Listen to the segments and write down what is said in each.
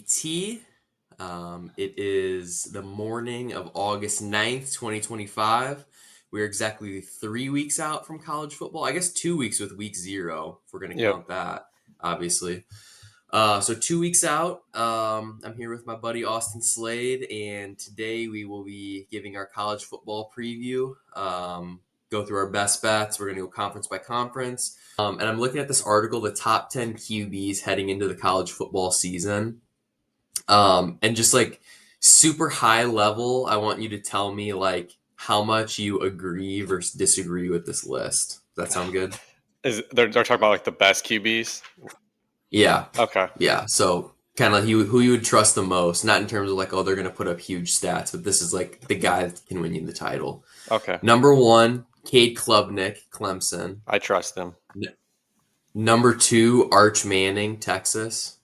GPT. It is the morning of August 9th, 2025. We're exactly 3 weeks out from college football. I guess 2 weeks with week zero, if we're going to Yep. count that, obviously. So 2 weeks out. I'm here with my buddy Austin Slade, and today we will be giving our college football preview. Go through our best bets. We're going to go conference by conference. And I'm looking at this article, the top 10 QBs heading into the college football season. And just like super high level, I want you to tell me like how much you agree versus disagree with this list. Does that sound good? They're talking about like the best QBs? Yeah. Okay. Yeah. So kind of who you would trust the most, not in terms of like, oh, they're going to put up huge stats, but this is like the guy that can win you the title. Okay. Number one, Cade Klubnik, Clemson. I trust them. N- Number two, Arch Manning, Texas.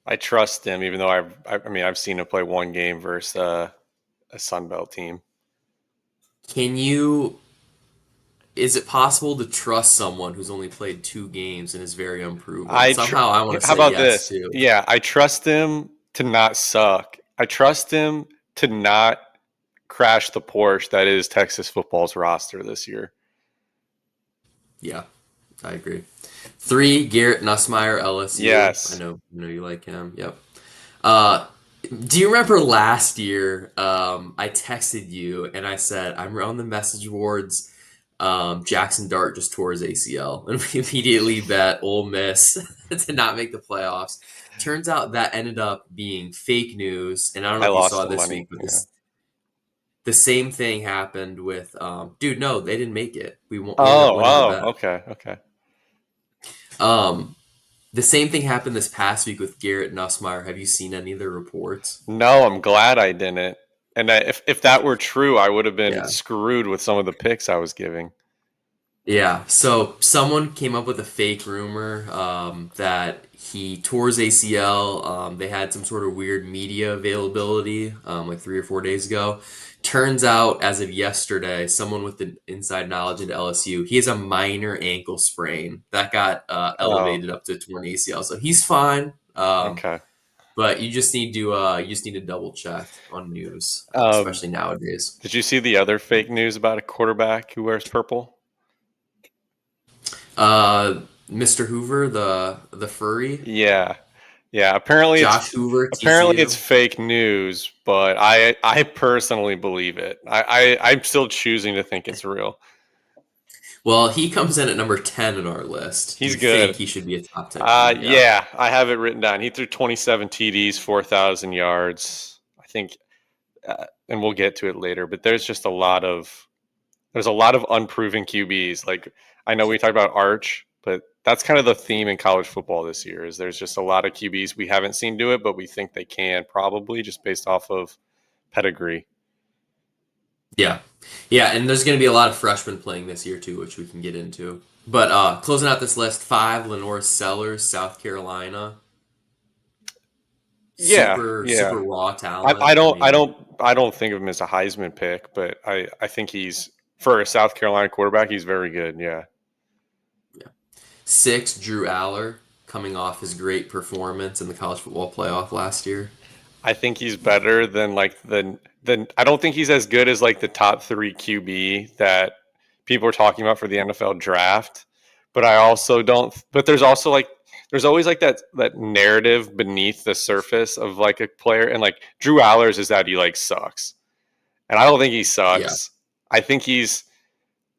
I trust him, even though I've seen him play one game versus a Sun Belt team. Can you Is it possible to trust someone who's only played 2 games and is very unproven? Somehow I want to How say about yes this? too. Yeah, I trust him to not suck. I trust him to not crash the Porsche that is Texas football's roster this year. Yeah, I agree. Three, Garrett Nussmeier, LSU. I Yes. know you like him. Yep. Uh, do you remember last year? I texted you and I said I'm on the message boards. Jackson Dart just tore his ACL, and we immediately bet Ole Miss to not make the playoffs. Turns out that ended up being fake news, and I don't know I if you lost saw the this money. week, but Yeah. the same thing happened with dude. No, they didn't make it. We ended up winning the Oh, bet. okay, okay. Um, the same thing happened this past week with Garrett Nussmeier. Have you seen any of the reports? No, I'm glad I didn't. And if that were true, I would have been Yeah. screwed with some of the picks I was giving. Yeah, so someone came up with a fake rumor that he tore his ACL. They had some sort of weird media availability like 3 or 4 days ago. Turns out, as of yesterday, someone with the inside knowledge into LSU, he has a minor ankle sprain that got Oh, elevated up to torn ACL. So he's fine, okay. but you just need to double check on news, Um, especially nowadays. did you see the other fake news about a quarterback who wears purple? Uh, Mr. Hoover, the furry. Yeah, yeah. Apparently, Josh Hoover, it's TCU. fake news, but I personally believe it. I'm still choosing to think it's real. Well, he comes in at number 10 in our list. Do He's you think good. he should be a top 10 QB? Yeah. Yeah, I have it written down. He threw 27 TDs, 4,000 yards. I think, and we'll get to it later. But there's a lot of unproven QBs. Like I know we talked about Arch, but that's kind of the theme in college football this year. Is there's just a lot of QBs we haven't seen do it, but we think they can probably just based off of pedigree. Yeah. Yeah, and there's going to be a lot of freshmen playing this year too, which we can get into. But closing out this list, five, Lenore Sellers, South Carolina. Yeah, Super yeah. raw talent. I mean, I don't think of him as a Heisman pick, but I think he's for a South Carolina quarterback, he's very good. Yeah. yeah. Six, Drew Aller, coming off his great performance in the college football playoff last year. I think he's better than like the I don't think he's as good as like the top 3 QB that people are talking about for the NFL draft. But I also don't but there's always like that narrative beneath the surface of like a player, and like Drew Allers is that he like sucks. And I don't think he Yeah. sucks. I think there's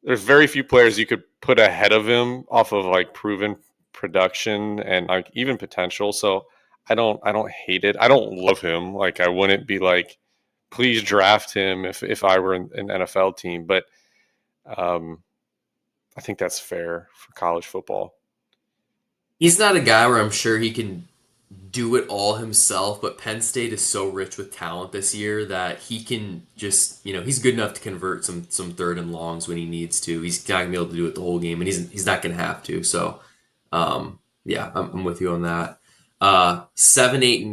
very few players you could put ahead of him off of like proven production and like even potential. So I don't hate it. I don't love him. Like I wouldn't be like, please draft him if I were an NFL team. But um, I think that's fair for college football. He's not a guy where I'm sure he can do it all himself, but Penn State is so rich with talent this year that he can just, he's good enough to convert some third and longs when he needs to. He's not gonna be able to do it the whole game, and he's not gonna have to. So, yeah, I'm with you on that. 7, 8, and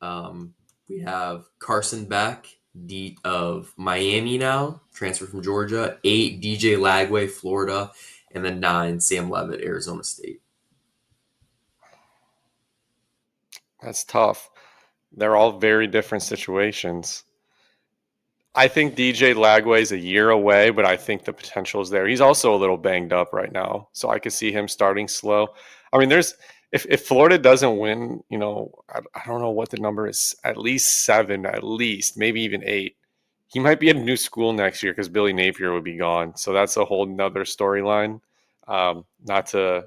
9. We have Carson Beck, of Miami now, transfer from Georgia. 8, DJ Lagway, Florida, and then 9, Sam Levitt, Arizona State. That's tough. They're all very different situations. I think DJ Lagway's a year away, but I think the potential is there. He's also a little banged up right now, so I could see him starting slow. I mean, there's if Florida doesn't win, I don't know what the number is, at least seven, at least maybe even eight. He might be at a new school next year because Billy Napier would be gone. So that's a whole nother storyline. Not to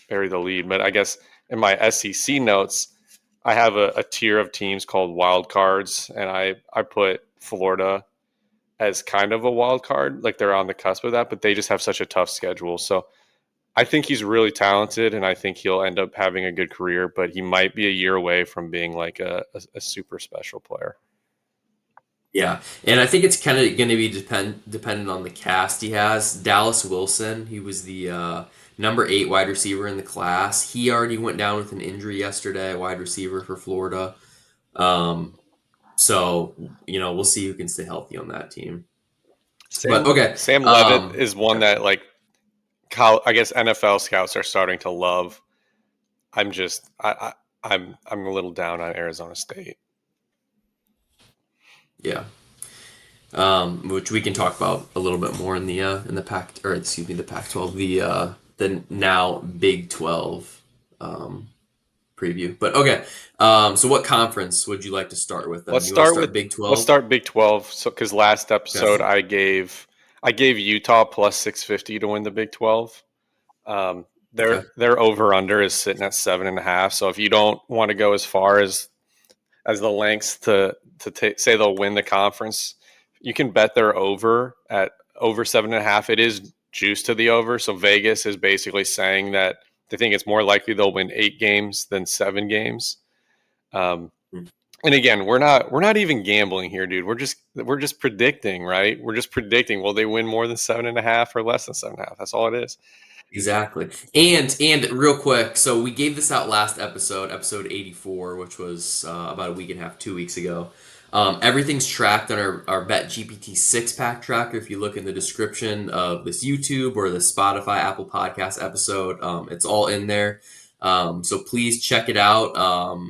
bury the lead, but I guess in my SEC notes, I have a tier of teams called wild cards, and I put Florida as kind of a wild card, like they're on the cusp of that, but they just have such a tough schedule. So I think he's really talented, and I think he'll end up having a good career, but he might be a year away from being like a super special player. Yeah, and I think it's kind of going to be dependent on the cast he has. Dallas Wilson, he was the number 8 wide receiver in the class. He already went down with an injury yesterday, wide receiver for Florida. Um, so we'll see who can stay healthy on that team. But okay, Sam Levitt is one that like I guess NFL scouts are starting to love. I'm just I'm a little down on Arizona State. yeah, which we can talk about a little bit more in the Pac or excuse me the Pac-12 the now Big 12 um, preview. But okay, so what conference would you like to start with then? Let's You want to start start with Big let's 12? start Big 12. So because last episode Okay. I gave Utah plus 650 to win the Big 12. Um, their Okay. their over under is sitting at 7.5. So if you don't want to go as far as the lengths to say they'll win the conference, you can bet they're over at over 7.5. It is juice to the over. So Vegas is basically saying that they think it's more likely they'll win 8 games than 7 games. Um, Hmm. and again, we're not even gambling here, dude. We're just predicting, right? We're just predicting. Will they win more than 7.5 or less than 7.5? That's all it is. Exactly. And real quick, so we gave this out last episode, episode 84, which was about a week and a half, 2 weeks ago. Everything's tracked on our Bet GPT 6 pack tracker. If you look in the description of this YouTube or the Spotify, Apple Podcast episode, it's all in there. So please check it out,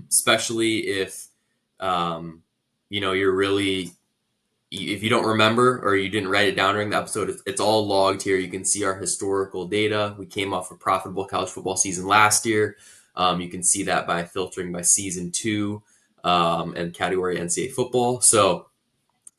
especially if you're really if you don't remember or you didn't write it down during the episode, it's all logged here. You can see our historical data. We came off a profitable college football season last year. You can see that by filtering by season two and category NCAA football. So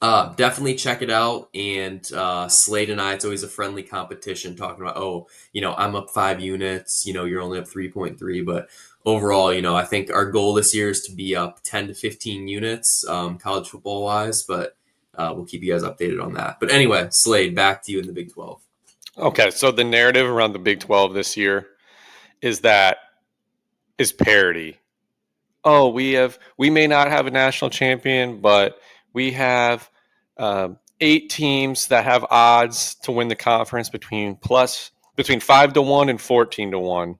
definitely check it out. And Slade and I, it's always a friendly competition talking about, I'm up 5 units, you're only up 3.3. But overall, I think our goal this year is to be up 10 to 15 units college football wise. But we'll keep you guys updated on that. But anyway, Slade, back to you in the Big 12. Okay, so the narrative around the Big 12 this year is that is parity. Oh, we may not have a national champion, but we have 8 teams that have odds to win the conference between 5 to 1 and 14 to 1.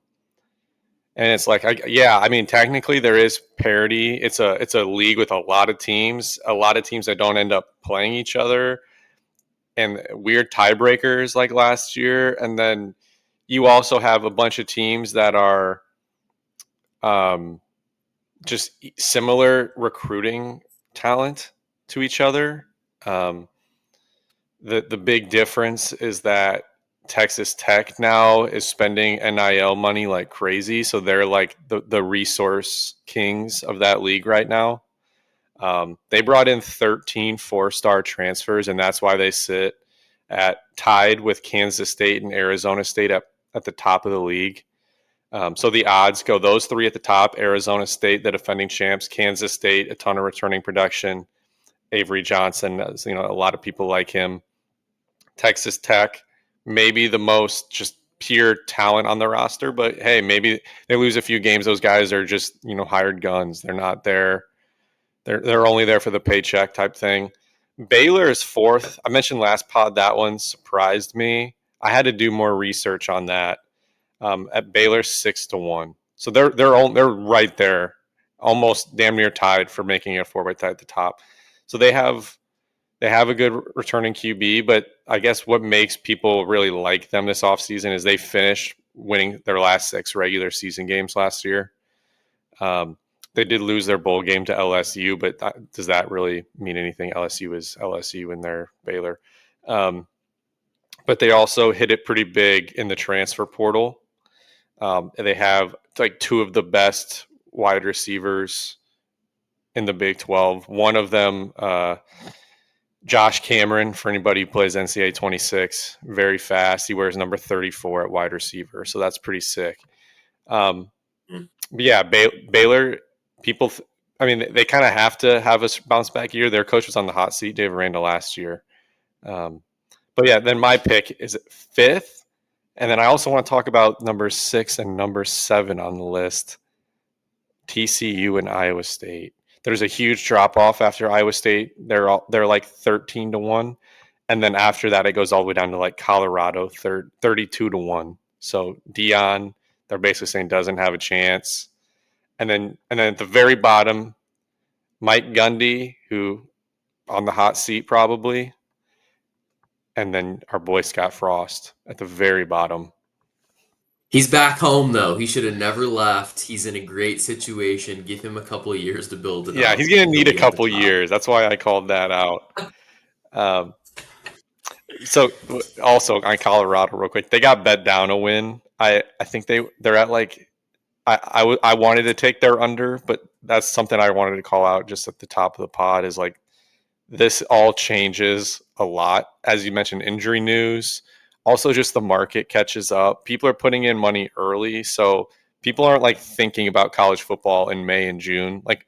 And it's like, yeah, I mean, technically there is parity. It's a league with a lot of teams that don't end up playing each other, and weird tiebreakers like last year. And then you also have a bunch of teams that are um, just similar recruiting talent to each other. Um, the big difference is that Texas Tech now is spending NIL money like crazy, so they're like the resource kings of that league right now. They brought in 13 4-star transfers, and that's why they sit at tied with Kansas State and Arizona State at the top of the league. So the odds go those three at the top: Arizona State, the defending champs; Kansas State, a ton of returning production; Avery Johnson, a lot of people like him; Texas Tech, maybe the most just pure talent on the roster, but hey, maybe they lose a few games. Those guys are just hired guns. They're not there. They're only there for the paycheck type thing. Baylor is fourth. I mentioned last pod that one surprised me. I had to do more research on that. At Baylor 6 to 1, so they're right there, almost damn near tied for making a four-way tie at the top. So they have a good returning QB, but I guess what makes people really like them this offseason is they finished winning their last 6 regular season games last year. They did lose their bowl game to LSU, but does that really mean anything? LSU is LSU and they're Baylor. Um, but they also hit it pretty big in the transfer portal. And they have like two of the best wide receivers in the Big 12. One of them, Josh Cameron, for anybody who plays NCAA 26, very fast. He wears number 34 at wide receiver, so that's pretty sick. Um, but yeah, Baylor, people, I mean, they kind of have to have a bounce back year. Their coach was on the hot seat, Dave Aranda, last year. Um, but yeah, then my pick is fifth. And then I also want to talk about number 6 and number 7 on the list, TCU and Iowa State. There's a huge drop off after Iowa State. They're like 13-1, and then after that it goes all the way down to like Colorado, 32-1. So Dion, they're basically saying doesn't have a chance. And then at the very bottom, Mike Gundy, who on the hot seat probably, and then our boy Scott Frost at the very bottom. He's back home though. He should have never left. He's in a great situation. Give him a couple of years to build it Yeah, up, he's going to and he'll need a be at the couple top. years. That's why I called that out. Um, so also on Colorado, real quick, they got bet down a win. I think they're at like I wanted to take their under, but that's something I wanted to call out just at the top of the pod is like this all changes a lot as you mentioned injury news. Also, just the market catches up. People are putting in money early, so people aren't like thinking about college football in May and June. Like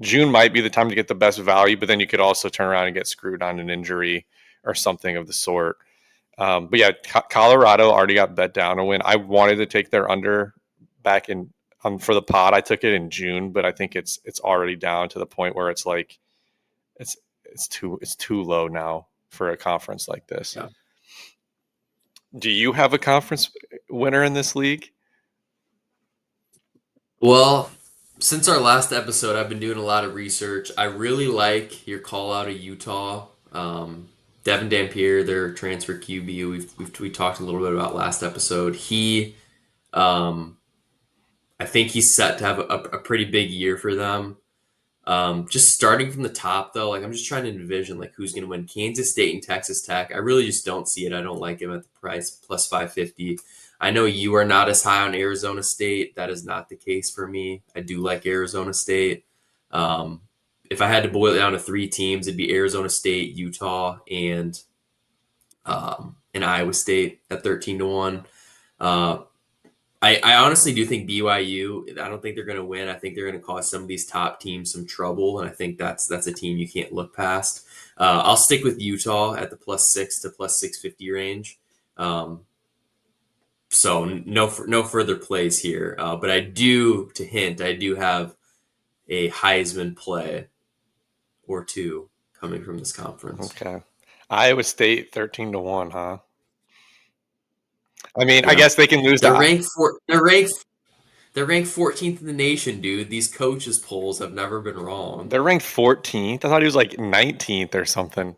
June might be the time to get the best value, but then you could also turn around and get screwed on an injury or something of the sort. But yeah, Colorado already got bet down a win. I wanted to take their under back in for the pod. I took it in June, but I think it's already down to the point where it's like it's it's too low now for a conference like this. Yeah. Do you have a conference winner in this league? Well, since our last episode, I've been doing a lot of research. I really like your call out of Utah. Devin Dampier, their transfer QB, we talked a little bit about last episode. Um, I think he's set to have a pretty big year for them. Just starting from the top though, like I'm just trying to envision like who's going to win Kansas State and Texas Tech. I really just don't see it. I don't like him at the price plus 550. I know you are not as high on Arizona State. That is not the case for me. I do like Arizona State. Um, if I had to boil it down to three teams, it'd be Arizona State, Utah, and Iowa State at 13-1. Uh, I honestly do think BYU. I don't think they're going to win. I think they're going to cause some of these top teams some trouble, and I think that's a team you can't look past. I'll stick with Utah at the +6 to +650 range. Um, so no further plays here, but I do I do have a Heisman play or two coming from this conference. Okay. Iowa State 13-1, huh? I mean, I Yeah, guess they can lose they're to. ranked for they're ranked 14th in the nation, dude. These coaches polls have never been wrong. They're ranked 14th. I thought he was like 19th or something.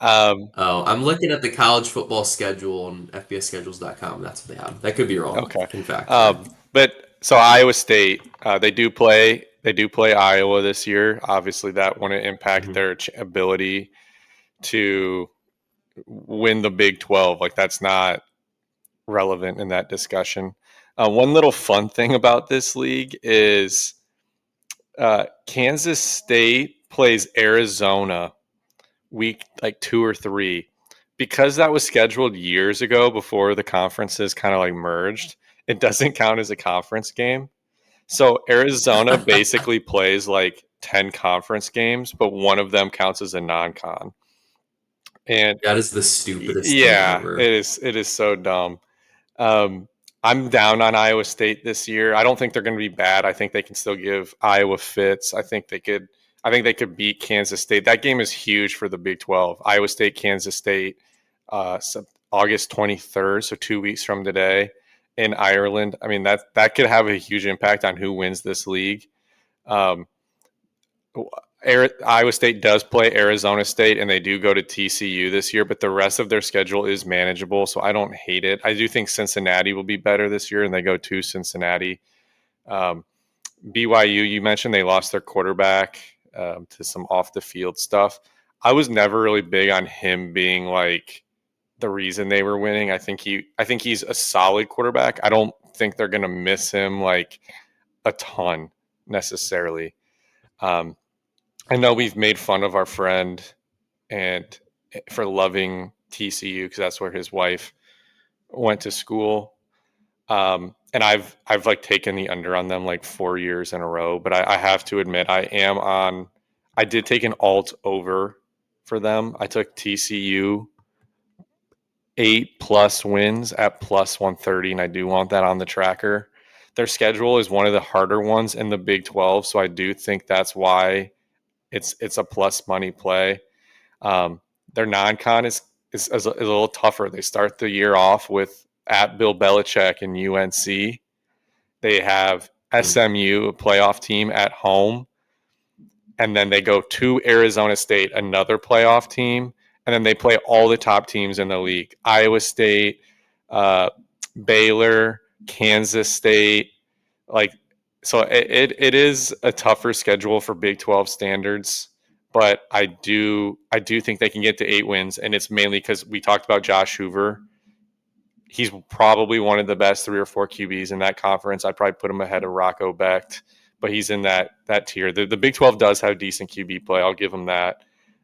Um, Oh, I'm looking at the college football schedule on FBSschedules.com. That's what they have. That could be wrong. okay. Can fact check. But so Iowa State, they do play Iowa this year. Obviously, that wouldn't impact Mhm. their ability to win the Big 12. Like that's not relevant in that discussion. One little fun thing about this league is Kansas State plays Arizona week like 2 or 3 because that was scheduled years ago before the conferences kind of like merged. It doesn't count as a conference game. So Arizona basically plays like 10 conference games, but one of them counts as a non-con. And That is the stupidest thing yeah, ever. it is so dumb. Um, I'm down on Iowa State this year. I don't think they're going to be bad. I think they can still give Iowa fits. I think they could. I think they could beat Kansas State. That game is huge for the Big 12. Iowa State, Kansas State, August 23rd, so 2 weeks from today in Ireland. I mean that could have a huge impact on who wins this league. Um, Iowa State does play Arizona State, and they do go to TCU this year, but the rest of their schedule is manageable, so I don't hate it. I do think Cincinnati will be better this year, and they go to Cincinnati. Um, BYU, you mentioned they lost their quarterback to some off the field stuff. I was never really big on him being like the reason they were winning. I think he's a solid quarterback. I don't think they're going to miss him like a ton necessarily. Um, I know we've made fun of our friend and for loving TCU because that's where his wife went to school. And I've like taken the under on them like 4 years in a row, but I have to admit I am on. I did take an alt over for them. I took TCU 8+ wins at plus 130, and I do want that on the tracker. Their schedule is one of the harder ones in the Big 12, so I do think that's why it's a plus money play. Um, their non-con is a little tougher. They start the year off with at Bill Belichick and UNC. They have Mm. SMU, a playoff team, at home, and then they go to Arizona State, another playoff team, and then they play all the top teams in the league: Iowa State, uh, Baylor, Kansas State. Like, so it is a tougher schedule for Big 12 standards, but I do think they can get to 8 wins, and it's mainly because we talked about Josh Hoover. He's probably one of the best 3 or 4 QBs in that conference. I'd probably put him ahead of Rocco Becht, but he's in that tier. The Big 12 does have decent QB play. I'll give him that.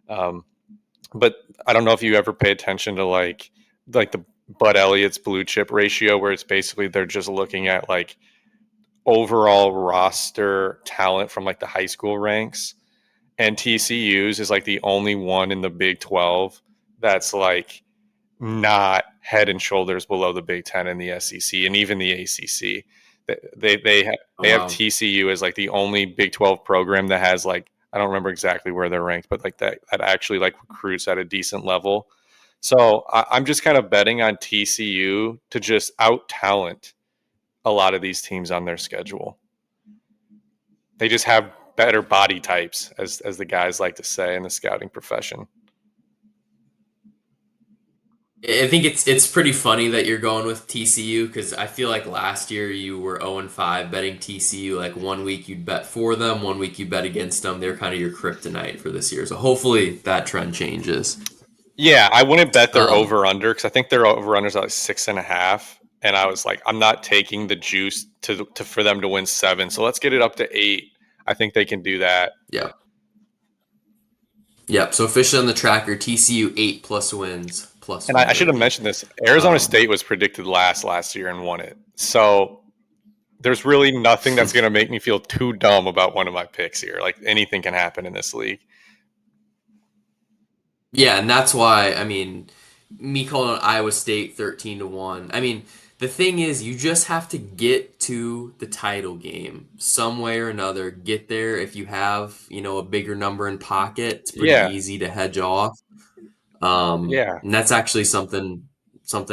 Um, but I don't know if you ever pay attention to like the Bud Elliott's blue chip ratio, where it's basically they're just looking at like overall roster talent from like the high school ranks. And TCU's is like the only one in the Big 12 that's like not head and shoulders below the Big Ten and the SEC and even the ACC. Oh, They have wow. TCU as like the only Big 12 program that has like, I don't remember exactly where they're ranked, but like that actually like recruits at a decent level. So I'm just kind of betting on TCU to just out talent a lot of these teams on their schedule. They just have better body types, as the guys like to say in the scouting profession. I think it's pretty funny that you're going with TCU because I feel like last year you were 0 and 5 betting TCU. Like one week you'd bet for them, one week you bet against them. They're kind of your kryptonite for this year. So hopefully that trend changes. Yeah, I wouldn't bet their Um, over under because I think their over unders are like 6.5, and I was like, I'm not taking the juice to for them to win 7. So let's get it up to 8. I think they can do that. yeah. Yep. So officially on the tracker, TCU 8+ wins, plus And I should have 130. mentioned this. Arizona Um, State was predicted last year and won it. So there's really nothing that's going to make me feel too dumb about one of my picks here. Like anything can happen in this league. yeah, and that's why I mean, me calling out Iowa State 13-1. I mean, the thing is, you just have to get to the title game some way or another. Get there. If you have, a bigger number in pocket, it's pretty Yeah, easy to hedge off. yeah. And that's actually something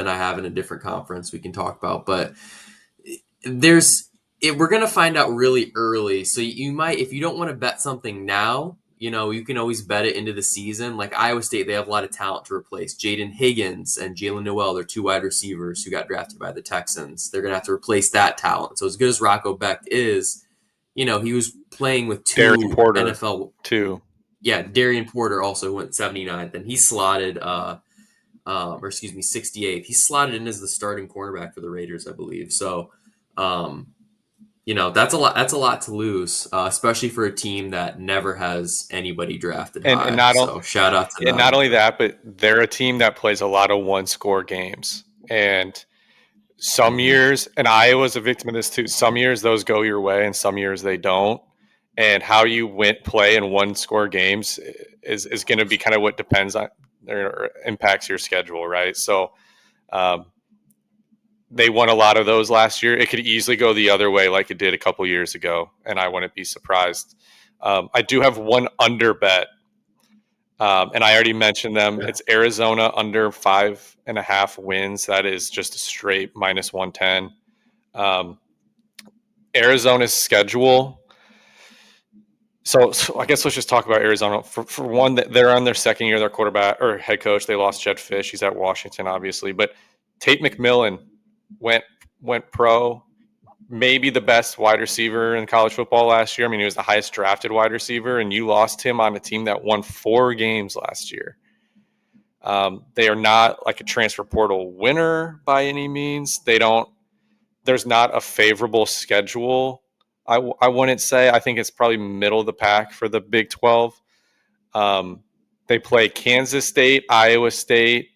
I have in a different conference we can talk about. But there's we're gonna find out really early. So you might, if you don't want to bet something now, you can always bet it into the season. Like Iowa State, they have a lot of talent to replace Jaden Higgins and Jalen Noel. They're two wide receivers who got drafted by the Texans. They're gonna have to replace that talent. So as good as Rocco Becht is, he was playing with Darian two Porter NFL. too. Yeah, Darian Porter also went 79th, and he slotted, or excuse me, 68th. He slotted in as the starting cornerback for the Raiders, I believe. So, um, that's a lot. That's a lot to lose, especially for a team that never has anybody drafted And and high. not So shout out to and not them. only that, but they're a team that plays a lot of one score games. And some Hmm. years, and Iowa's a victim of this too. Some years those go your way, and some years they don't. And how you play in one score games is going to be kind of what depends on or impacts your schedule, right? So um, they won a lot of those last year. It could easily go the other way, like it did a couple years ago, and I wouldn't be surprised. I do have one under bet, and I already mentioned them. Yeah. It's Arizona under 5.5 wins. That is just a straight minus 110. Um, Arizona's schedule. So I guess let's just talk about Arizona. For one, that they're on their second year, their quarterback or head coach. They lost Jed Fish. He's at Washington, obviously, but Tate McMillan went went pro. maybe the best wide receiver in college football last year. I mean, he was the highest drafted wide receiver, and you lost him on a team that won 4 games last year. They are not like a transfer portal winner by any means. They don't. There's not a favorable schedule. I wouldn't say. I think it's probably middle of the pack for the Big 12. Um, they play Kansas State, Iowa State.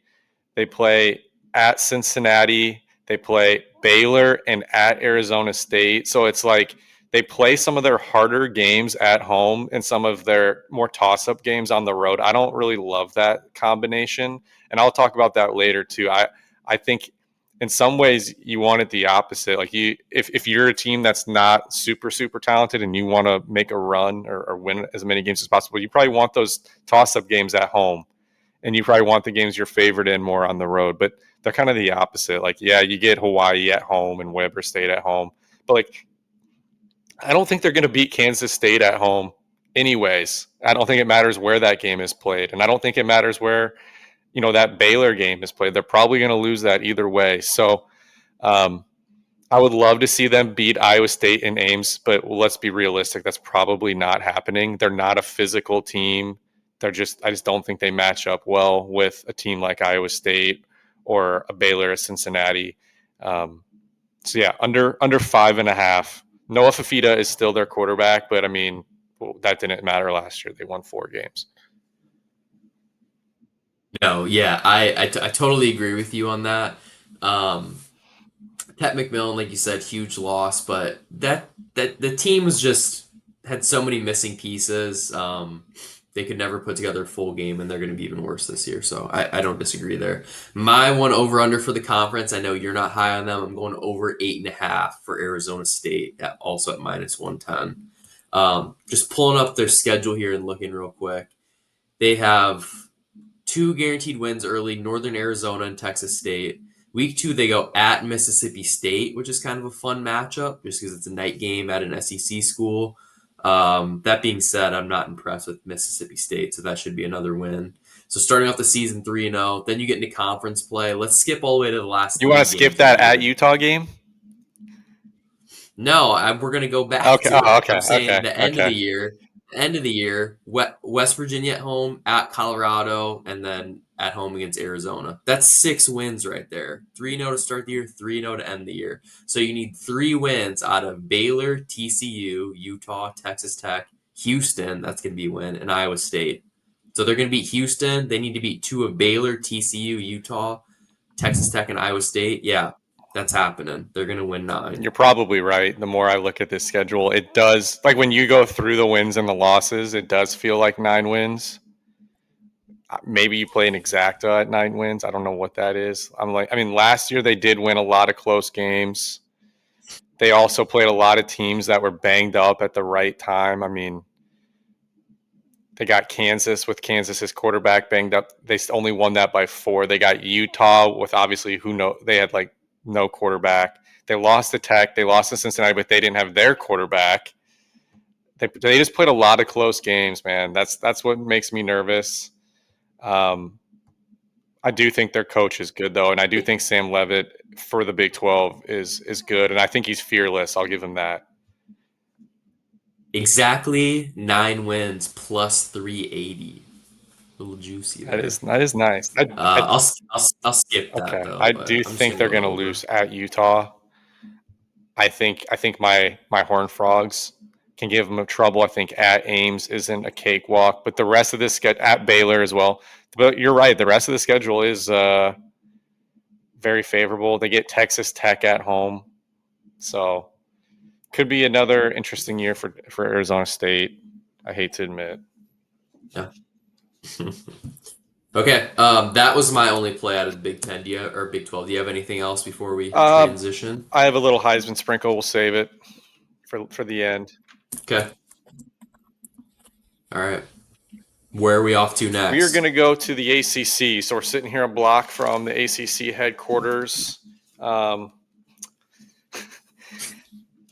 They play at Cincinnati. They play Baylor and at Arizona State. So it's like they play some of their harder games at home and some of their more toss up games on the road. I don't really love that combination. And I'll talk about that later too. I think in some ways you want it the opposite. Like if you're a team that's not super talented and you want to make a run or win as many games as possible, you probably want those toss up games at home, and you probably want the games you're favored in more on the road. But they're kind of the opposite. Like, yeah, you get Hawaii at home and Weber State at home, but like, I don't think they're going to beat Kansas State at home, anyways. I don't think it matters where that game is played, and I don't think it matters where that Baylor game is played. They're probably going to lose that either way. So, um, I would love to see them beat Iowa State in Ames, but let's be realistic. That's probably not happening. They're not a physical team. I just don't think they match up well with a team like Iowa State or a Baylor or Cincinnati. Um, so yeah, under 5.5. Noah Fafita is still their quarterback, but I mean, that didn't matter last year. They won 4 games. No, yeah, I totally agree with you on that. Um, Ted McMillan, like you said, huge loss, but that the team was just had so many missing pieces. They could never put together a full game, and they're going to be even worse this year. So I don't disagree there. My one over under for the conference. I know you're not high on them. I'm going over 8.5 for Arizona State, also at -110. Just pulling up their schedule here and looking real quick. They have two guaranteed wins early: Northern Arizona and Texas State. Week 2, they go at Mississippi State, which is kind of a fun matchup just because it's a night game at an SEC school. That being said, I'm not impressed with Mississippi State, so that should be another win. So starting off the season 3-0, then you get into conference play. Let's skip all the way to the last You want three to skip games of the that at year. Utah game? No, we're going to go back Okay. to Oh, it. okay. I'm saying Okay. the end of Okay. the year. End of the year, West Virginia at home, at Colorado, and then at home against Arizona. That's 6 wins right there. 3-0 to start the year, 3-0 to end the year. So you need 3 wins out of Baylor, TCU, Utah, Texas Tech, Houston. That's going to be a win, and Iowa State. So they're going to beat Houston. They need to beat 2 of Baylor, TCU, Utah, Texas Tech, and Iowa State. Yeah, that's happening. They're going to win 9. You're probably right. The more I look at this schedule, it does, like when you go through the wins and the losses, it does feel like 9 wins. Maybe you play an exacta at 9 wins. I don't know what that is. I mean, last year they did win a lot of close games. They also played a lot of teams that were banged up at the right time. I mean, they got Kansas with Kansas's quarterback banged up. They only won that by 4. They got Utah with obviously they had like no quarterback. They lost to Tech. They lost to Cincinnati, but they didn't have their quarterback. They just played a lot of close games, man. That's what makes me nervous. Um, I do think their coach is good though, and I do think Sam Levitt for the Big 12 is good, and I think he's fearless. I'll give him that. Exactly 9 wins plus 380. A little juicy there. That is nice. I'll skip that Okay, though, I but do I'm just think gonna they're go going to over. lose at Utah. I think my Horned Frogs can give them trouble. I think at Ames isn't a cakewalk, but the rest of this schedule at Baylor as well. But you're right. The rest of the schedule is very favorable. They get Texas Tech at home, so could be another interesting year for Arizona State. I hate to admit. Yeah. Okay. That was my only play out of the Big Ten. Or Big 12? Do you have anything else before we Uh, transition? I have a little Heisman sprinkle. We'll save it for the end. Okay. All right. Where are we off to We are going next? to go to the ACC. So we're sitting here a block from the ACC headquarters. Um,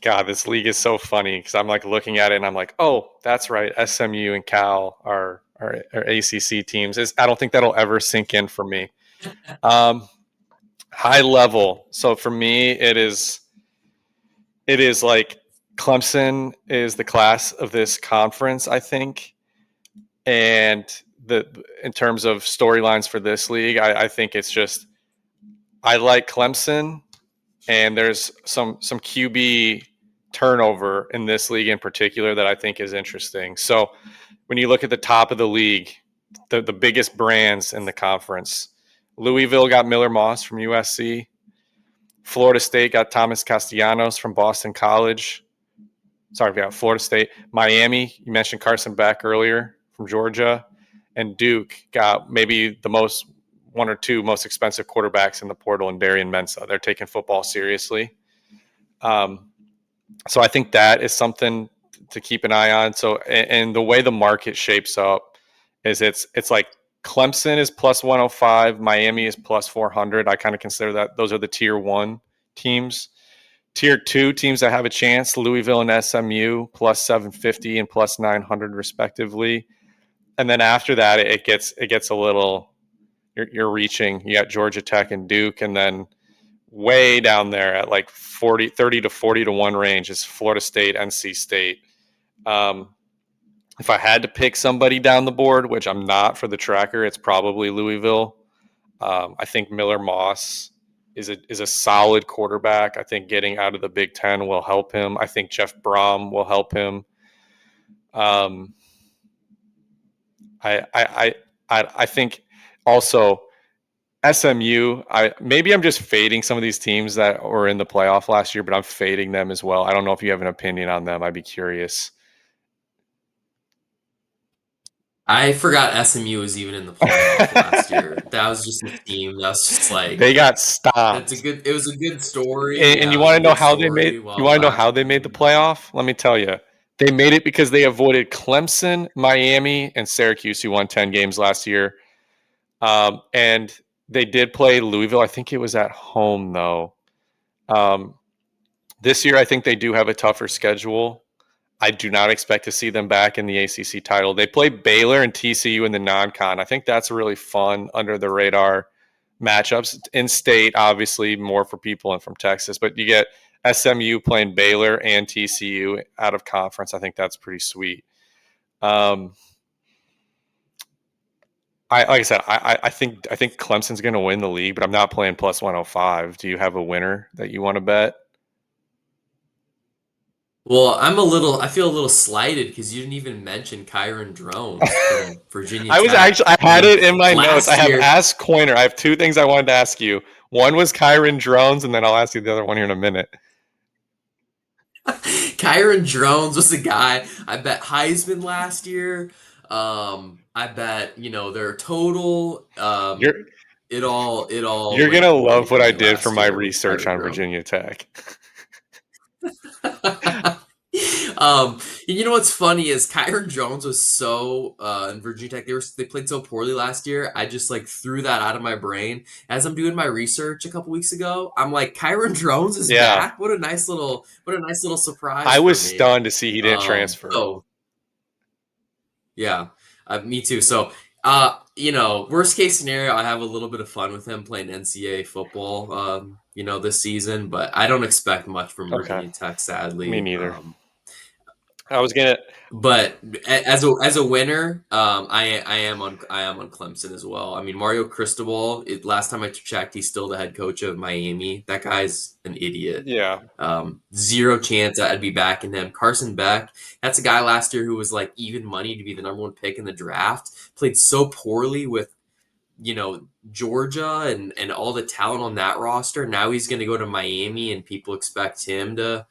God, this league is so funny because I'm like looking at it and I'm like, oh, that's right. SMU and Cal are ACC teams. I don't think that'll ever sink in for me. Um, high level. So for me, it is like Clemson is the class of this conference, I think, and the in terms of storylines for this league, I think it's just I like Clemson, and there's some QB turnover in this league in particular that I think is interesting. So when you look at the top of the league, the biggest brands in the conference, Louisville got Miller Moss from USC. Florida State got Thomas Castellanos from Boston College. Sorry, we got Florida State. Miami, you mentioned Carson Beck earlier from Georgia. And Duke got maybe the most one or two most expensive quarterbacks in the portal in Darian Mensah. They're taking football seriously. Um, so I think that is something to keep an eye on. So, and the way the market shapes up is it's like Clemson is plus 105, Miami is plus 400. I kind of consider that those are the tier one teams. Tier two teams that have a chance: Louisville and SMU plus 750 and plus 900 respectively. And then after that, it gets a little you're reaching. You got Georgia Tech and Duke, and then way down there at like 30 to 40 to 1 range is Florida State, NC State. Um, if I had to pick somebody down the board, which I'm not for the tracker, it's probably Louisville. I think Miller Moss is a solid quarterback. I think getting out of the Big Ten will help him. I think Jeff Brom will help him. Um, I think also SMU. Maybe I'm just fading some of these teams that were in the playoff last year, but I'm fading them as well. I don't know if you have an opinion on them. I'd be curious. I forgot SMU was even in the playoff last year. That was just a team that was just like They got that's a stomped. good. It was a good story. And Yeah, you it was want a to know good how they made story you while it want to know how lasted. they made the playoff? Let me tell you. They made it because they avoided Clemson, Miami, and Syracuse, who won 10 games last year. And they did play Louisville. I think it was at home, though. Um, this year, I think they do have a tougher schedule. I do not expect to see them back in the ACC title. They play Baylor and TCU in the non-con. I think that's really fun under the radar matchups. In state, obviously more for people and from Texas, but you get SMU playing Baylor and TCU out of conference. I think that's pretty sweet. Um, like I said, I think Clemson's going to win the league, but I'm not playing plus 105. Do you have a winner that you want to bet? Well, I'm a little. I feel a little slighted because you didn't even mention Kyron Drones from Virginia I Tech. I had mean, it in my notes. I last have year, Ask Coiner. I have two things I wanted to ask you. One was Kyron Drones, and then I'll ask you the other one here in a minute. Kyron Drones was the guy. I bet Heisman last year. I bet their total. You're It all you're went gonna poorly love what for I me did for last my year with research Kyron on Drones. Virginia Tech. You know what's funny is Kyron Jones was so in Virginia Tech they played so poorly last year. I just like threw that out of my brain as I'm doing my research a couple weeks ago. I'm like, Kyron Jones is Yeah, back. What a nice little surprise I for was me. stunned to see he didn't transfer. So yeah, me too. So worst case scenario, I have a little bit of fun with him playing NCAA football. This season, but I don't expect much from Okay, Virginia Tech, me sadly. neither. I was gonna. But as a winner, I am on Clemson as well. I mean, Mario Cristobal. Last time I checked, he's still the head coach of Miami. That guy's an idiot. Yeah, Zero chance that I'd be backing him. Carson Beck. That's a guy last year who was like even money to be the number one pick in the draft. Played so poorly with Georgia and all the talent on that roster. Now he's going to go to Miami, and people expect him to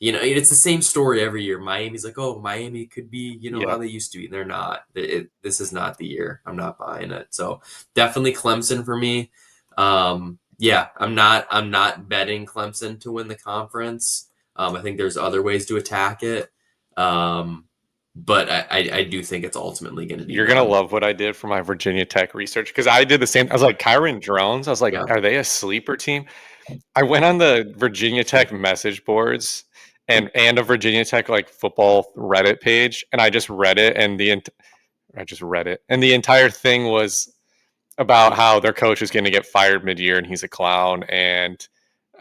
it's the same story every year. Miami's like, oh, Miami could be, yeah. how they used to be. They're not. This is not the year. I'm not buying it. So definitely Clemson for me. Yeah, I'm not betting Clemson to win the conference. I think there's other ways to attack it. But I do think it's ultimately going to be You're gonna them. love what I did for my Virginia Tech research because I did the same. I was like Kyron Drones. I was like, Yeah. are they a sleeper team? I went on the Virginia Tech message boards and a Virginia Tech like football Reddit page, and I just read it, and I just read it, and the entire thing was about how their coach is going to get fired mid-year and he's a clown, and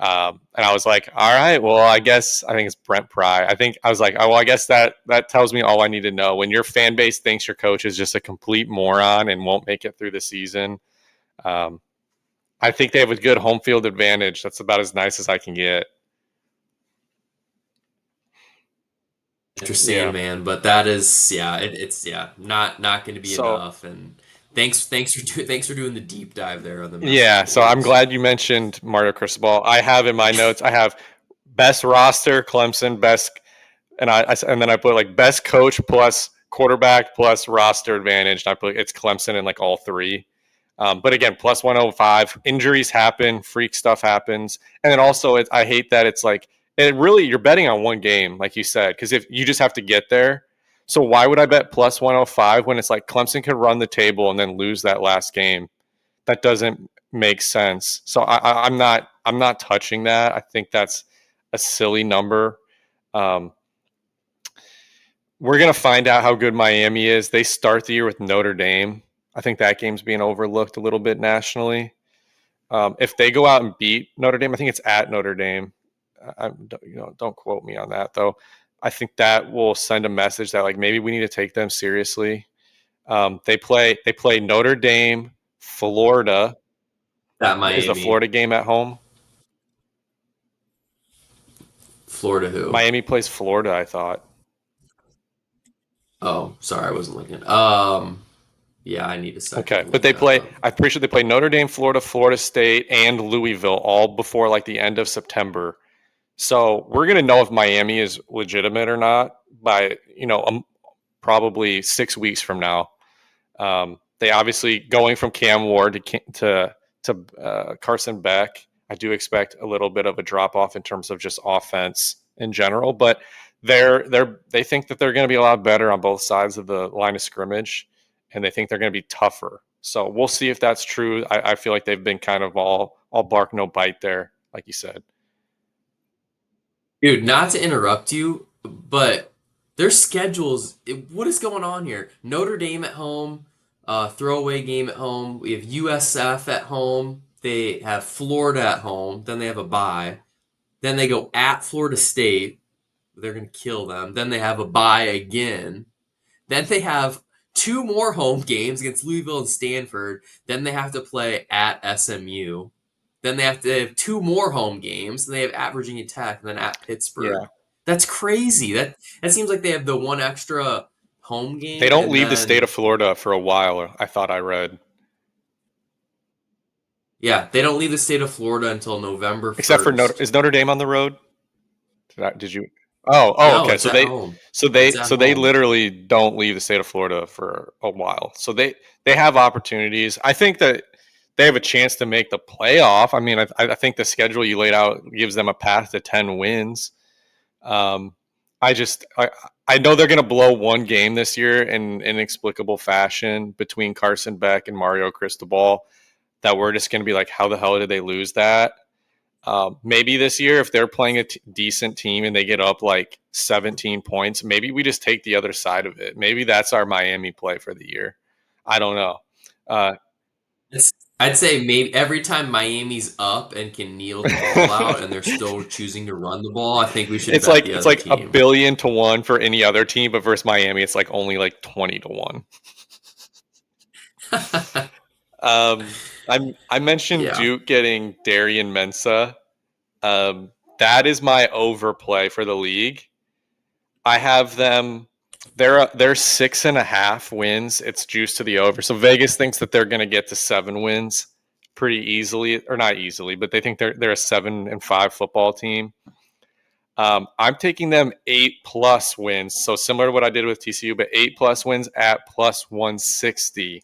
And I was like, all right, well, I guess I think it's Brent Pry. I think I was like, oh, well, I guess that tells me all I need to know. When your fan base thinks your coach is just a complete moron and won't make it through the season, um, I think they have a good home field advantage. That's about as nice as I can get. You're saying, Yeah. man, but that is, yeah, it's yeah, not going to be So enough. And thanks for doing the deep dive there on the yeah, message so I'm boards. glad you mentioned Mario Cristobal. I have in my notes, I have best roster, Clemson, best, and then I put like best coach plus quarterback plus roster advantage. And I put it's Clemson in like all three. But again, plus 105. Injuries happen, freak stuff happens, and then also I hate that it's like it really you're betting on one game, like you said, because if you just have to get there. So why would I bet plus 105 when it's like Clemson could run the table and then lose that last game? That doesn't make sense. So I'm not touching that. I think that's a silly number. Um, we're gonna find out how good Miami is. They start the year with Notre Dame. I think that game's being overlooked a little bit nationally. If they go out and beat Notre Dame, I think it's at Notre Dame. Don't quote me on that though. I think that will send a message that like maybe we need to take them seriously. They play Notre Dame, Florida. That Is the Miami, Florida game at home? Florida who? Miami plays Florida, I thought. Oh, sorry, I wasn't looking. Yeah, I need a second Okay, to but look they that play. up. I'm pretty sure they play Notre Dame, Florida, Florida State, and Louisville all before like the end of September. So we're gonna know if Miami is legitimate or not by probably 6 weeks from now. They obviously going from Cam Ward to Carson Beck. I do expect a little bit of a drop off in terms of just offense in general, but they think that they're going to be a lot better on both sides of the line of scrimmage, and they think they're going to be tougher. So we'll see if that's true. I feel like they've been kind of all bark no bite there, like you said. Dude, not to interrupt you, but their schedules, what is going on here? Notre Dame at home, throwaway game at home. We have USF at home. They have Florida at home. Then they have a bye. Then they go at Florida State. They're going to kill them. Then they have a bye again. Then they have two more home games against Louisville and Stanford. Then they have to play at SMU. Then they have two more home games. Then they have at Virginia Tech and then at Yeah, Pittsburgh. That's crazy. That seems like they have the one extra home they game don't and leave the state then of Florida for a while. I thought I read, yeah, they don't leave the state of Florida until November except for Notre. 1st. Is Notre Dame on the road? Did you? Oh, No, okay. it's So at they, home. so It's they, at so they home. literally don't leave the state of Florida for a while. So they have opportunities. I think that they have a chance to make the playoff. I mean, I think the schedule you laid out gives them a path to 10 wins. Um, I know they're going to blow one game this year in inexplicable fashion between Carson Beck and Mario Cristobal. That we're just going to be like, how the hell did they lose that? Maybe this year, if they're playing a decent team and they get up like 17 points, maybe we just take the other side of it. Maybe that's our Miami play for the year. I don't know. Uh, It's, I'd say maybe every time Miami's up and can kneel the ball out and they're still choosing to run the ball, I think we should it's bet like the it's other like a team. billion to one for any other team, but versus Miami, it's like only like 20 to one. I mentioned Yeah. Duke getting Darian Mensa. That is my overplay for the league. I have them. They're 6.5 wins. It's juiced to the over. So Vegas thinks that they're going to get to 7 wins pretty easily, or not easily, but they think they're a 7-5 football team. I'm taking them 8+ wins. So similar to what I did with TCU, but 8+ wins at plus 160.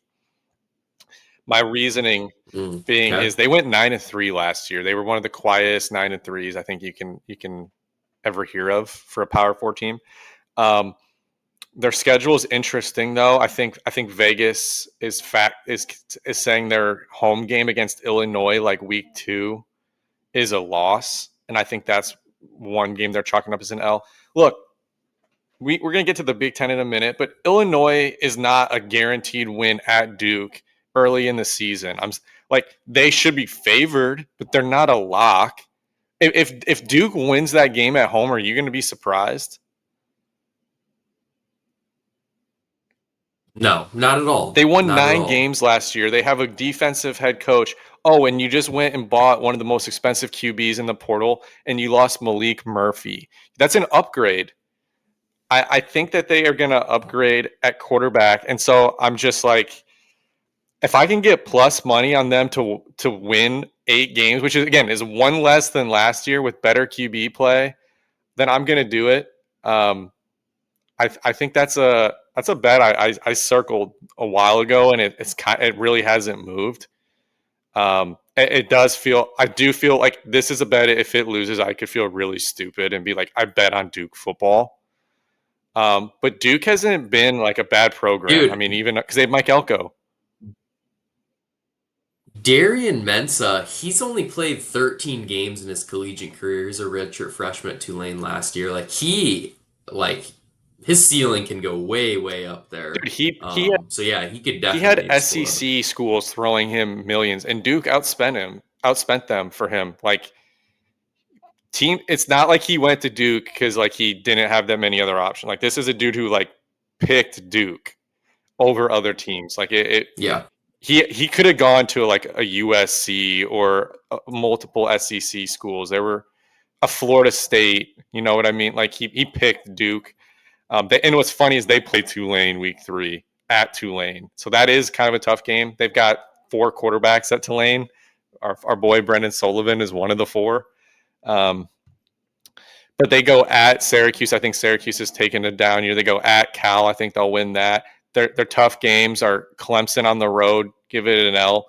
My reasoning being Okay. is they went 9-3 last year. They were one of the quietest 9-3s I think you can ever hear of for a Power Four team. Um, Their schedule is interesting, though. I think Vegas is saying their home game against Illinois, like week 2, is a loss, and I think that's one game they're chalking up as an L. Look, we're gonna get to the Big Ten in a minute, but Illinois is not a guaranteed win at Duke early in the season. Like they should be favored, but they're not a lock. If Duke wins that game at home, are you going to be surprised? No, not at all. They won Not at 9 all. games last year. They have a defensive head coach. Oh, and you just went and bought one of the most expensive QBs in the portal, and you lost Malik Murphy. That's an upgrade. I think that they are going to upgrade at quarterback, and so I'm just like, if I can get plus money on them to win 8 games, which is again is one less than last year with better QB play, then I'm going to do it. Um, I think that's a bet I circled a while ago, and it really hasn't moved. It does feel I do feel like this is a bet. If it loses, I could feel really stupid and be like, I bet on Duke football. But Duke hasn't been like a bad program. I Dude, mean, even because they have Mike Elko. Darian Mensah, he's only played 13 games in his collegiate career. He's a redshirt freshman at Tulane last year. Like his ceiling can go way, way up there. Dude, he So yeah, he could he definitely had explode. SEC schools throwing him millions, and Duke outspent them for him. Like team, it's not like he went to Duke because like he didn't have that many other options. Like this is a dude who like picked Duke over other teams. Like Yeah. he could have gone to like a USC or multiple SEC schools. There were a Florida State. You know what I mean? Like he picked Duke. And what's funny is they play Tulane week 3 at Tulane, so that is kind of a tough game. They've got 4 quarterbacks at Tulane. Our boy Brendan Sullivan is one of the 4. Um, but they go at Syracuse. I think Syracuse is taking a down year. They go at Cal. I think they'll win that. Their tough games are Clemson on the road. Give it an L.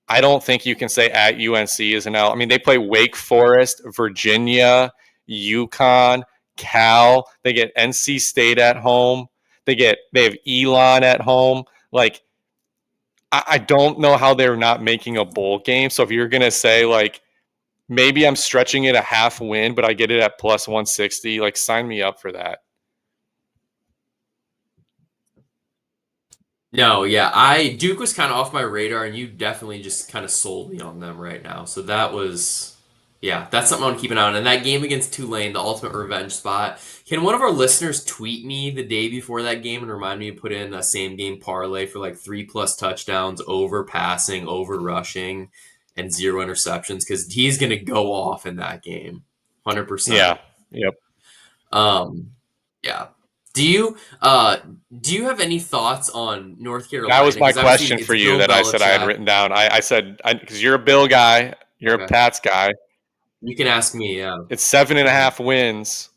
I don't think you can say at UNC is an L. I mean, they play Wake Forest, Virginia, UConn, Cal. They get NC State at home. They have Elon at home. Like I don't know how they're not making a bowl game. So if you're gonna say like maybe I'm stretching it a half win, but I get it at plus 160, like sign me up for that. No, yeah, I Duke was kind of off my radar, and you definitely just kind of sold me on them right now. So that was, yeah, that's something I'm keeping an eye on. And that game against Tulane, the ultimate revenge spot. Can one of our listeners tweet me the day before that game and remind me to put in a same game parlay for like 3+ touchdowns, over passing, over rushing, and 0 interceptions? Because he's gonna go off in that game, 100%. Yeah. Yep. Um, yeah. Do you uh do you have any thoughts on North That was Carolina? my Because obviously question it's for you Bill that I said I had Belichick. written down. I said because you're a Bill guy, you're a Okay. Pats guy. You can ask me, yeah. It's seven and a Hmm. half wins.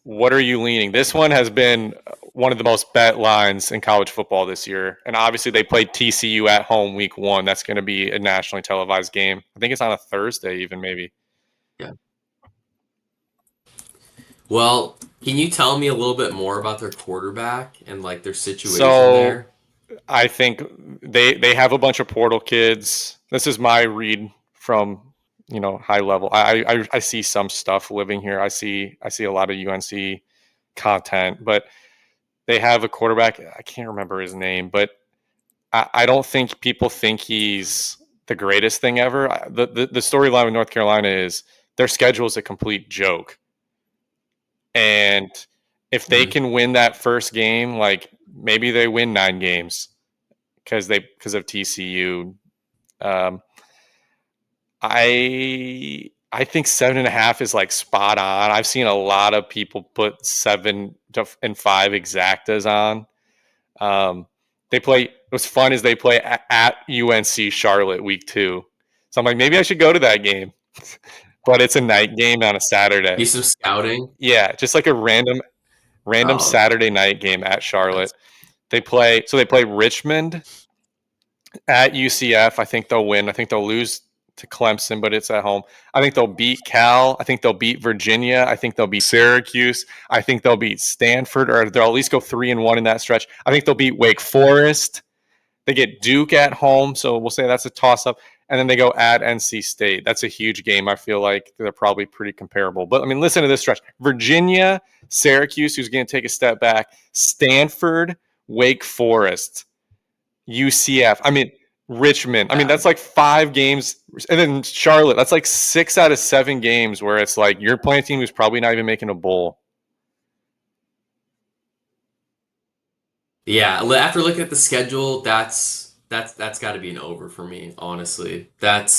What are you leaning? This one has been one of the most bet lines in college football this year. And obviously, they played TCU at home week 1. That's going to be a nationally televised game. I think it's on a Thursday, even maybe. Yeah. Well, can you tell me a little bit more about their quarterback and like their situation So there? I think they have a bunch of portal kids. This is my read from high level. I see some stuff living here. I see a lot of UNC content, but they have a quarterback. I can't remember his name, but I don't think people think he's the greatest thing ever. The storyline with North Carolina is their schedule is a complete joke, and if they Hmm. can win that first game, like maybe they win 9 games because of TCU. Um, I think 7.5 is like spot on. I've seen a lot of people put 7 and 5 exactas on. Um, they play. What's fun is they play at UNC Charlotte week 2. So I'm like, maybe I should go to that game, but it's a night game on a Do Saturday. some scouting. Yeah, just like a random Oh, Saturday night game at Charlotte. that's They play Richmond at UCF. I think they'll win. I think they'll lose to Clemson, but it's at home. I think they'll beat Cal. I think they'll beat Virginia. I think they'll beat Syracuse. I think they'll beat Stanford, or they'll at least go 3-1 in that stretch. I think they'll beat Wake Forest. They get Duke at home, so we'll say that's a toss up. And then they go at NC State. That's a huge game. I feel like they're probably pretty comparable. But I mean, listen to this stretch: Virginia, Syracuse, who's going to take a step back, Stanford, Wake Forest, UCF. I mean, Richmond. I mean, Yeah. that's like 5 games. And then Charlotte, that's like 6 out of 7 games where it's like you're playing a team who's probably not even making a bowl. Yeah, after looking at the schedule, that's got to be an over for me, honestly. That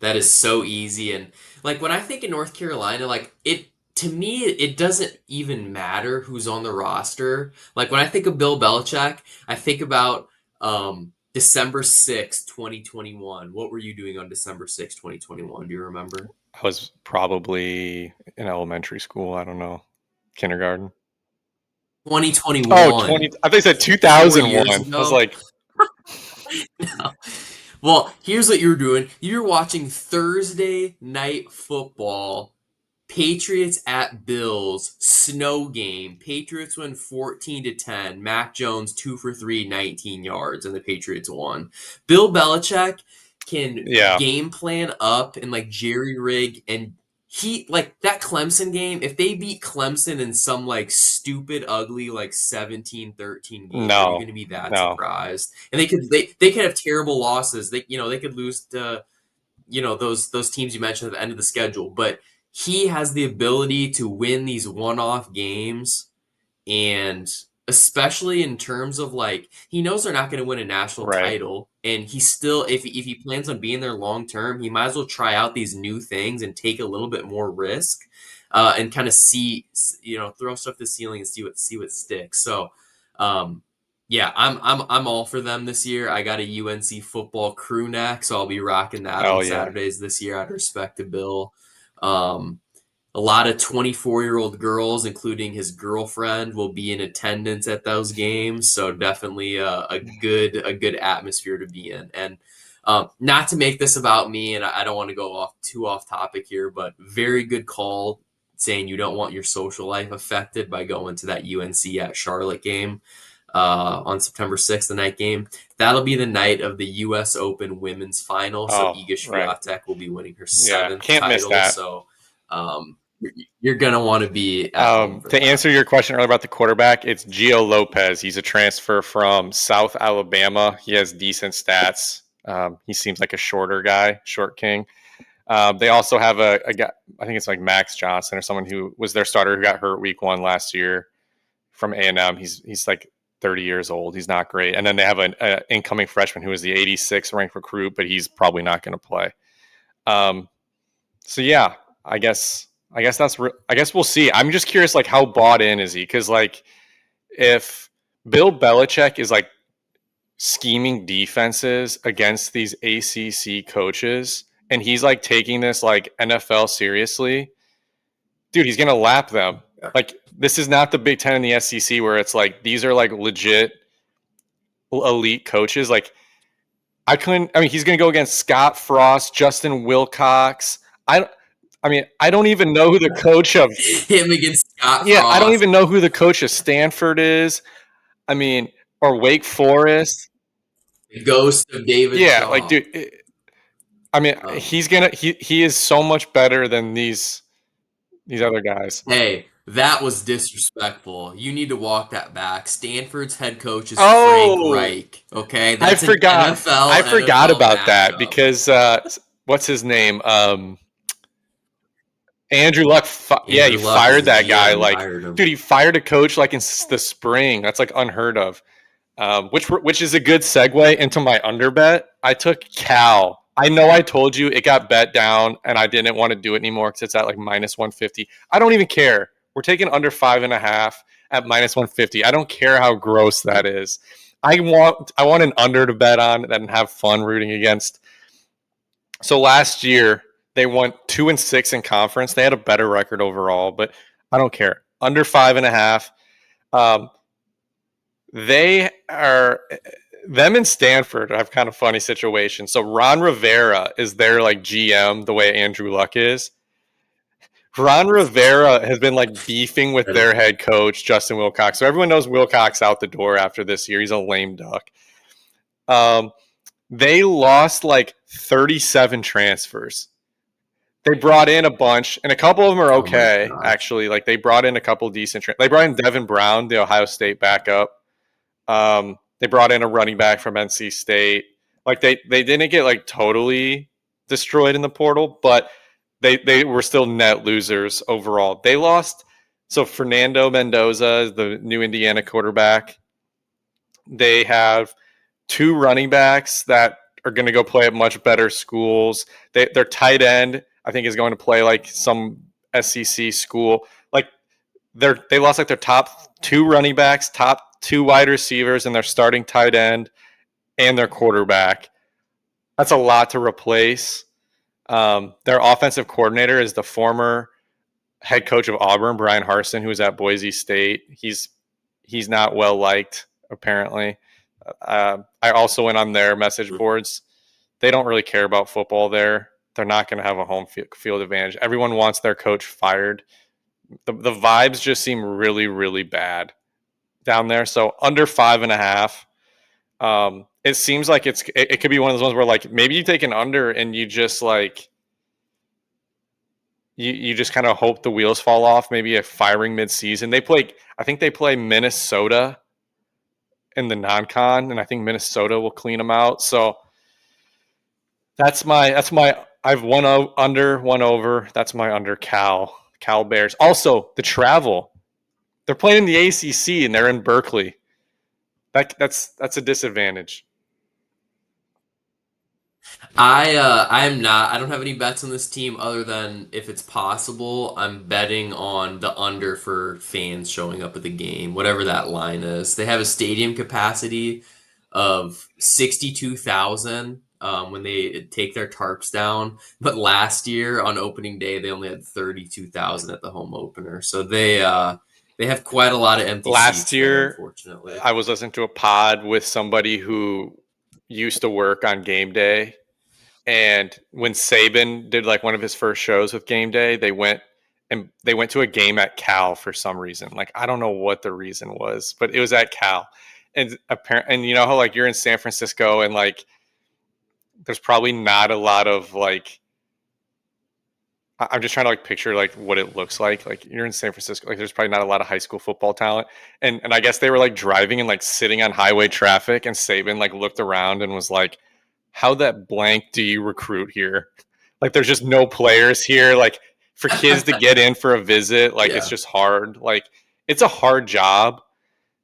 is so easy and like when I think of North Carolina, like it to me it doesn't even matter who's on the roster. Like when I think of Bill Belichick, I think about December 6th, 2021. What were you doing on December 6th, 2021? Do you remember? I was probably in elementary school. I don't know. Kindergarten. Oh, 2021. 20. I think they said 4 years 2001. I was ago. like, Well, here's what you were doing. You were watching Thursday night football, Patriots at Bills, snow game. Patriots win 14 to 10. Mac Jones 2 for 3, 19 yards, and the Patriots won. Bill Belichick can yeah, game plan up and like jerry rig and he like that Clemson game, if they beat Clemson in some like stupid ugly like 17-13 game, are you no, going to be that no, surprised? And they could have terrible losses. They could lose to those teams you mentioned at the end of the schedule, but he has the ability to win these one-off games, and especially in terms of like he knows they're not going to win a national right, title, and he still if he plans on being there long term, he might as well try out these new things and take a little bit more risk, and kind of see throw stuff to the ceiling and see what sticks. So yeah, I'm all for them this year. I got a UNC football crew neck, so I'll be rocking that on oh yeah, Saturdays this year out of respect to Bill. Um, a lot of 24-year-old girls, including his girlfriend, will be in attendance at those games. So definitely a good atmosphere to be in. And not to make this about me, and I don't want to go off topic here, but very good call saying you don't want your social life affected by going to that UNC at Charlotte game on September 6th, the night game. That'll be the night of the U.S. Open women's final. So oh Iga right, Swiatek will be winning her yeah, seventh can't miss title. that. So you're gonna want to be at home for To that. answer your question earlier about the quarterback, it's Gio Lopez. He's a transfer from South Alabama. He has decent stats. He seems like a shorter guy, short king. They also have a guy, I think it's like Max Johnson or someone who was their starter who got hurt week 1 last year from A&M. He's like 30 years old. He's not great. And then they have an incoming freshman who is the 86th ranked recruit, but he's probably not going to play. Um, so yeah, I guess I guess we'll see. I'm just curious, like how bought in is he? Because like if Bill Belichick is like scheming defenses against these ACC coaches, and he's like taking this like NFL seriously, dude, he's gonna lap them. Yeah. Like this is not the Big Ten and the SEC where it's like these are like legit elite coaches. Like I couldn't. I mean, he's gonna go against Scott Frost, Justin Wilcox. I. I mean, I don't even know who the coach of. Him against Scott Yeah, I don't Frost, even know who the coach of Stanford is. I mean, or Wake Forest. the ghost of David Yeah, like Shaw. dude. I mean, Um, he is so much better than these other guys. hey, that was disrespectful. You need to walk that back. Stanford's head coach is Frank Oh, Reich. Okay, I that's an forgot. I NFL forgot NFL about that matchup. because what's his name? Andrew Luck. Yeah, he Andrew Luck is fired the that guy. GM. He Like, hired him. dude, he fired a coach like in the spring. That's like unheard of. Which is a good segue into my under bet. I took Cal. I know I told you it got bet down, and I didn't want to do it anymore because it's at like minus 150. I don't even care. We're taking under 5.5 at minus 150. I don't care how gross that is. I want an under to bet on and have fun rooting against. So last year they won 2-6 in conference. They had a better record overall, but I don't care. Under 5.5. Um, they are them and Stanford have kind of funny situations. So Ron Rivera is their like GM, the way Andrew Luck is. Ron Rivera has been like beefing with their head coach Justin Wilcox. So everyone knows Wilcox out the door after this year. He's a lame duck. Um, they lost like 37 transfers. They brought in a bunch, and a couple of them are Oh my okay gosh. actually. Like they brought in a couple decent. They brought in Devin Brown, the Ohio State backup. They brought in a running back from NC State. Like they didn't get like totally destroyed in the portal, but they were still net losers overall. They lost. So Fernando Mendoza, the new Indiana quarterback, they have two running backs that are going to go play at much better schools. Their tight end, I think, is going to play like some SEC school. Like they lost like their top two running backs, top two wide receivers, and their starting tight end and their quarterback. That's a lot to replace. Their offensive coordinator is the former head coach of Auburn, Brian Harsin, who was at Boise State. He's not well liked apparently. I also went on their message boards. They don't really care about football there. They're not going to have a home field advantage. Everyone wants their coach fired. The vibes just seem really, really bad down there. So under 5.5. It seems like it could be one of those ones where like maybe you take an under and you just like you just kind of hope the wheels fall off. Maybe a firing midseason. I think they play Minnesota in the non-con, and I think Minnesota will clean them out. So that's my. I've one under, one over. That's my under. Cal Bears. Also, the travel. They're playing in the ACC and they're in Berkeley. That's a disadvantage. I'm not. I don't have any bets on this team other than if it's possible, I'm betting on the under for fans showing up at the game, whatever that line is. They have a stadium capacity of 62,000 when they take their tarps down, but last year on opening day they only had 32,000 at the home opener. So they have quite a lot of empty Last seats there, year, unfortunately. I was listening to a pod with somebody who used to work on game day. And when Saban did like one of his first shows with game day, they went to a game at Cal for some reason. Like I don't know what the reason was, but it was at Cal. And you know how like you're in San Francisco and like there's probably not a lot of like I'm just trying to like picture like what it looks like. Like you're in San Francisco, like there's probably not a lot of high school football talent. And I guess they were like driving and like sitting on highway traffic and Saban like looked around and was like, how that blank do you recruit here? Like there's just no players here. Like for kids to get in for a visit, like it's Yeah. just hard. Like it's a hard job.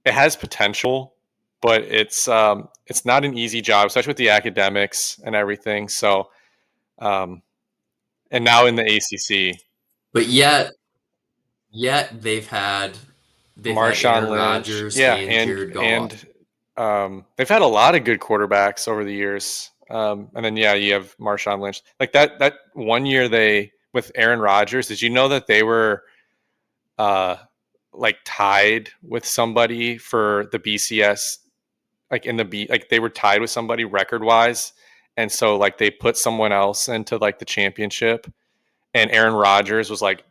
It has potential, but it's not an easy job, especially with the academics and everything. So um and now in the ACC, But yet they've had Marshawn Aaron Lynch, Rodgers yeah, and Jared Goff. they've had a lot of good quarterbacks over the years. And then yeah, you have Marshawn Lynch. Like that one year they with Aaron Rodgers. Did you know that they were uh, like tied with somebody for the BCS? Like in the B, like they were tied with somebody record wise, and so like they put someone else into like the championship, and Aaron Rodgers was like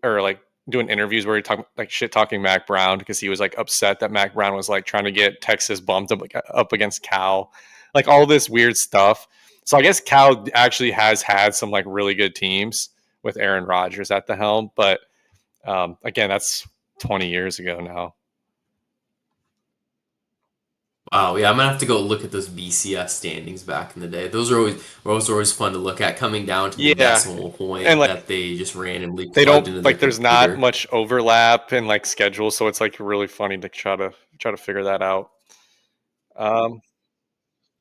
or like doing interviews where he talking like shit talking Mac Brown because he was like upset that Mac Brown was like trying to get Texas bumped up against Cal, like all this weird stuff. So I guess Cal actually has had some like really good teams with Aaron Rodgers at the helm, but again, that's 20 years ago now. Oh yeah, I'm gonna have to go look at those BCS standings back in the day. Those are always fun to look at, coming down to the Yeah, decimal and point like that they just randomly they plugged don't into their like there's not computer. much overlap in like schedules, so it's like really funny to try to figure that out. Um,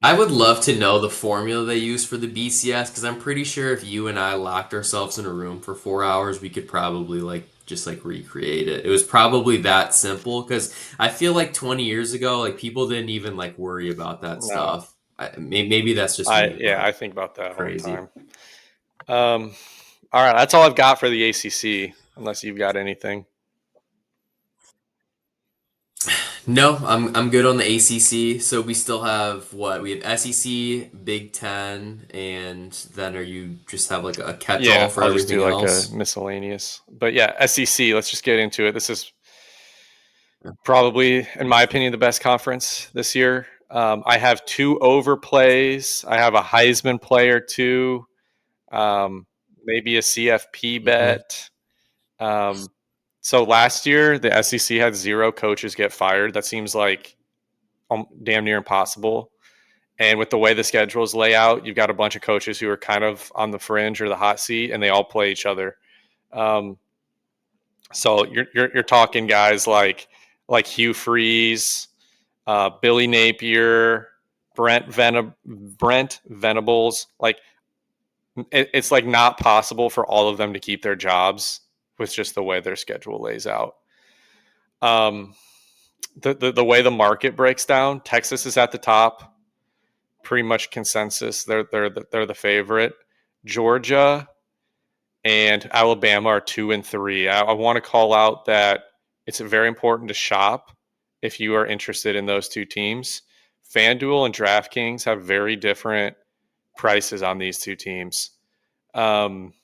I would love to know the formula they use for the BCS because I'm pretty sure if you and I locked ourselves in a room for 4 hours, we could probably like just like recreate it. It was probably that simple because I feel like 20 years ago, like people didn't even like worry about that no, stuff. Maybe that's just me, I but think about that all the crazy. time. Um, all right, that's all I've got for the ACC. Unless you've got anything. No, I'm good on the ACC. So we still have what? We have SEC, Big Ten, and then are you just have like a catch-all Yeah, for I'll just do everything like a else? miscellaneous. But yeah, SEC. Let's just get into it. This is probably, in my opinion, the best conference this year. I have two overplays. I have a Heisman player too. Um, Maybe a CFP Hmm. bet. Um, so last year, the SEC had zero coaches get fired. That seems like damn near impossible. And with the way the schedules lay out, you've got a bunch of coaches who are kind of on the fringe or the hot seat, and they all play each other. Um, so you're talking guys like Hugh Freeze, Billy Napier, Brent Venables. Like it's like not possible for all of them to keep their jobs with just the way their schedule lays out. Um, the way the market breaks down, Texas is at the top, pretty much consensus. They're the favorite. Georgia and Alabama are 2 and 3. I want to call out that it's very important to shop if you are interested in those two teams. FanDuel and DraftKings have very different prices on these two teams. Um,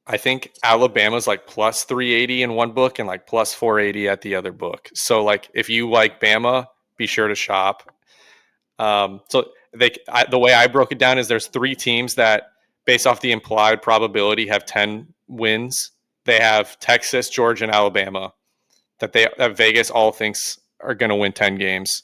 I think Alabama's like plus 380 in one book and like plus 480 at the other book. So like if you like Bama, be sure to shop. The way I broke it down is there's three teams that, based off the implied probability, have 10 wins. They have Texas, Georgia, and Alabama that Vegas all thinks are going to win 10 games.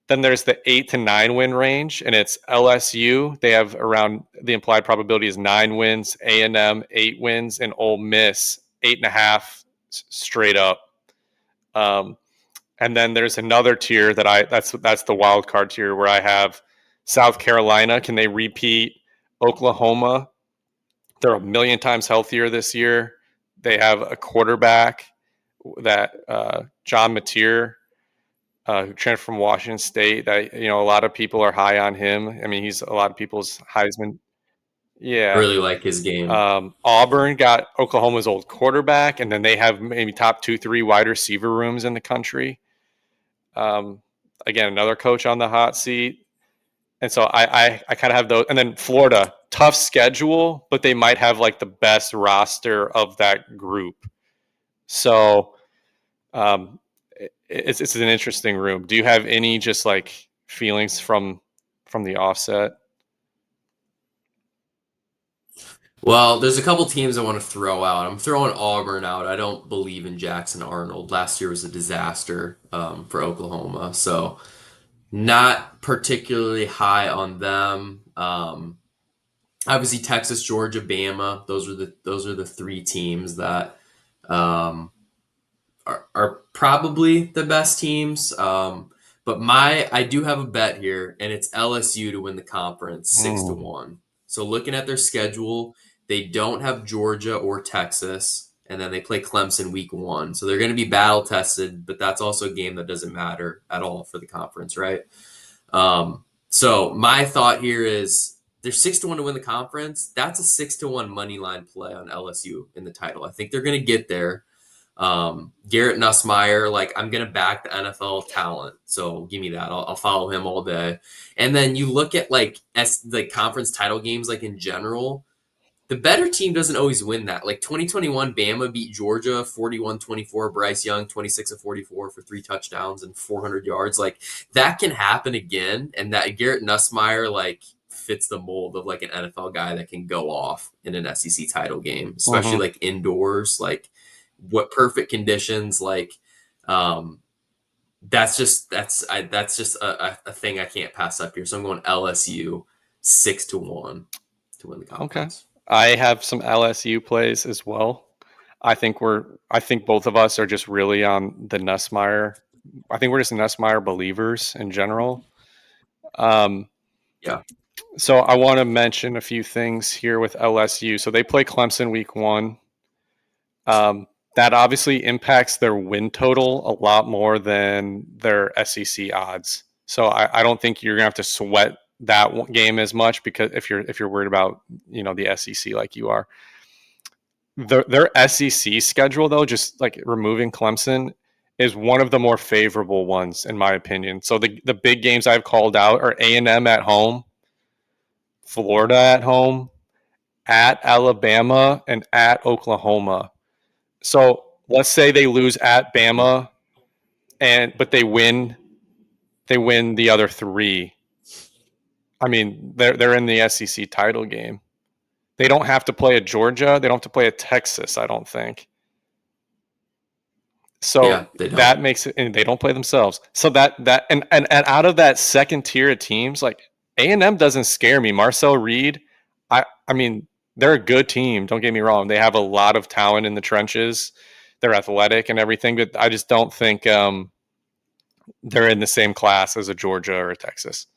Then there's the 8 to 9 win range, and it's LSU. They have around the implied probability is 9 wins, A&M 8 wins, and Ole Miss 8.5 straight up. Um, and then there's another tier that's the wild card tier where I have South Carolina. Can they repeat Oklahoma? They're a million times healthier this year. They have a quarterback that John Mateer, who transferred from Washington State. That a lot of people are high on him. I mean, he's a lot of people's Heisman. I Yeah. really like his game. Auburn got Oklahoma's old quarterback, and then they have maybe top 2, 3 wide receiver rooms in the country. Um, Again, another coach on the hot seat. And so I kind of have those. And then Florida, tough schedule, but they might have like the best roster of that group. So um, it's an interesting room. Do you have any just like feelings from the offset? Well, there's a couple teams I want to throw out. I'm throwing Auburn out. I don't believe in Jackson Arnold. Last year was a disaster for Oklahoma, so not particularly high on them. Obviously, Texas, Georgia, Bama. Those are the three teams that um, are probably the best teams. But I do have a bet here, and it's LSU to win the conference 6 to Mm. 1. So looking at their schedule, they don't have Georgia or Texas, and then they play Clemson week 1. So they're going to be battle tested, but that's also a game that doesn't matter at all for the conference, right? So my thought here is they're 6 to 1 to win the conference. That's a 6 to 1 money line play on LSU in the title. I think they're going to get there. Garrett Nussmeier, like I'm gonna back the NFL talent, so give me that. I'll follow him all day. And then you look at the conference title games, like in general, the better team doesn't always win that. Like 2021, Bama beat Georgia 41-24. Bryce Young 26 of 44 for 3 touchdowns and 400 yards. Like that can happen again, and that Garrett Nussmeier like fits the mold of like an NFL guy that can go off in an SEC title game, especially Mm-hmm. like indoors, like what perfect conditions like um that's just a thing I can't pass up here. So I'm going LSU 6 to 1 to win the Okay. conference. I have some LSU plays as well. I think both of us are just really on the Nussmeier. I think we're just Nussmeier believers in general. Um, Yeah. so I want to mention a few things here with LSU. So they play Clemson week 1. That obviously impacts their win total a lot more than their SEC odds. So I don't think you're gonna have to sweat that game as much because if you're worried about the SEC like you are. Their SEC schedule, though, just like removing Clemson, is one of the more favorable ones in my opinion. So the big games I've called out are A&M at home, Florida at home, at Alabama, and at Oklahoma. So let's say they lose at Bama, but they win the other three. I mean, they're in the SEC title game. They don't have to play at Georgia. They don't have to play at Texas. I don't think. So Yeah, they don't. that makes it, and they don't play themselves. So and out of that second tier of teams, like A&M doesn't scare me. Marcel Reed, I mean, they're a good team. Don't get me wrong; they have a lot of talent in the trenches. They're athletic and everything, but I just don't think they're in the same class as a Georgia or a Texas.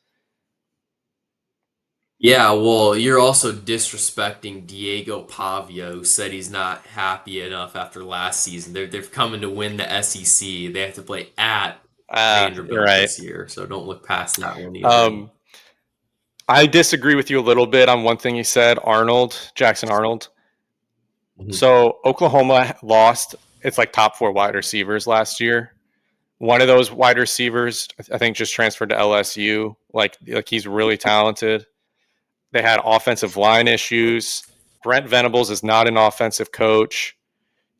Yeah, well, you're also disrespecting Diego Pavia, who said he's not happy enough after last season. They're coming to win the SEC. They have to play at You're Vanderbilt right. this year, so don't look past that one either. Um, I disagree with you a little bit on one thing you said, Arnold, Jackson Arnold. Mhm. So Oklahoma lost its like top four wide receivers last year. One of those wide receivers, I think, just transferred to LSU. Like he's really talented. They had offensive line issues. Brent Venables is not an offensive coach.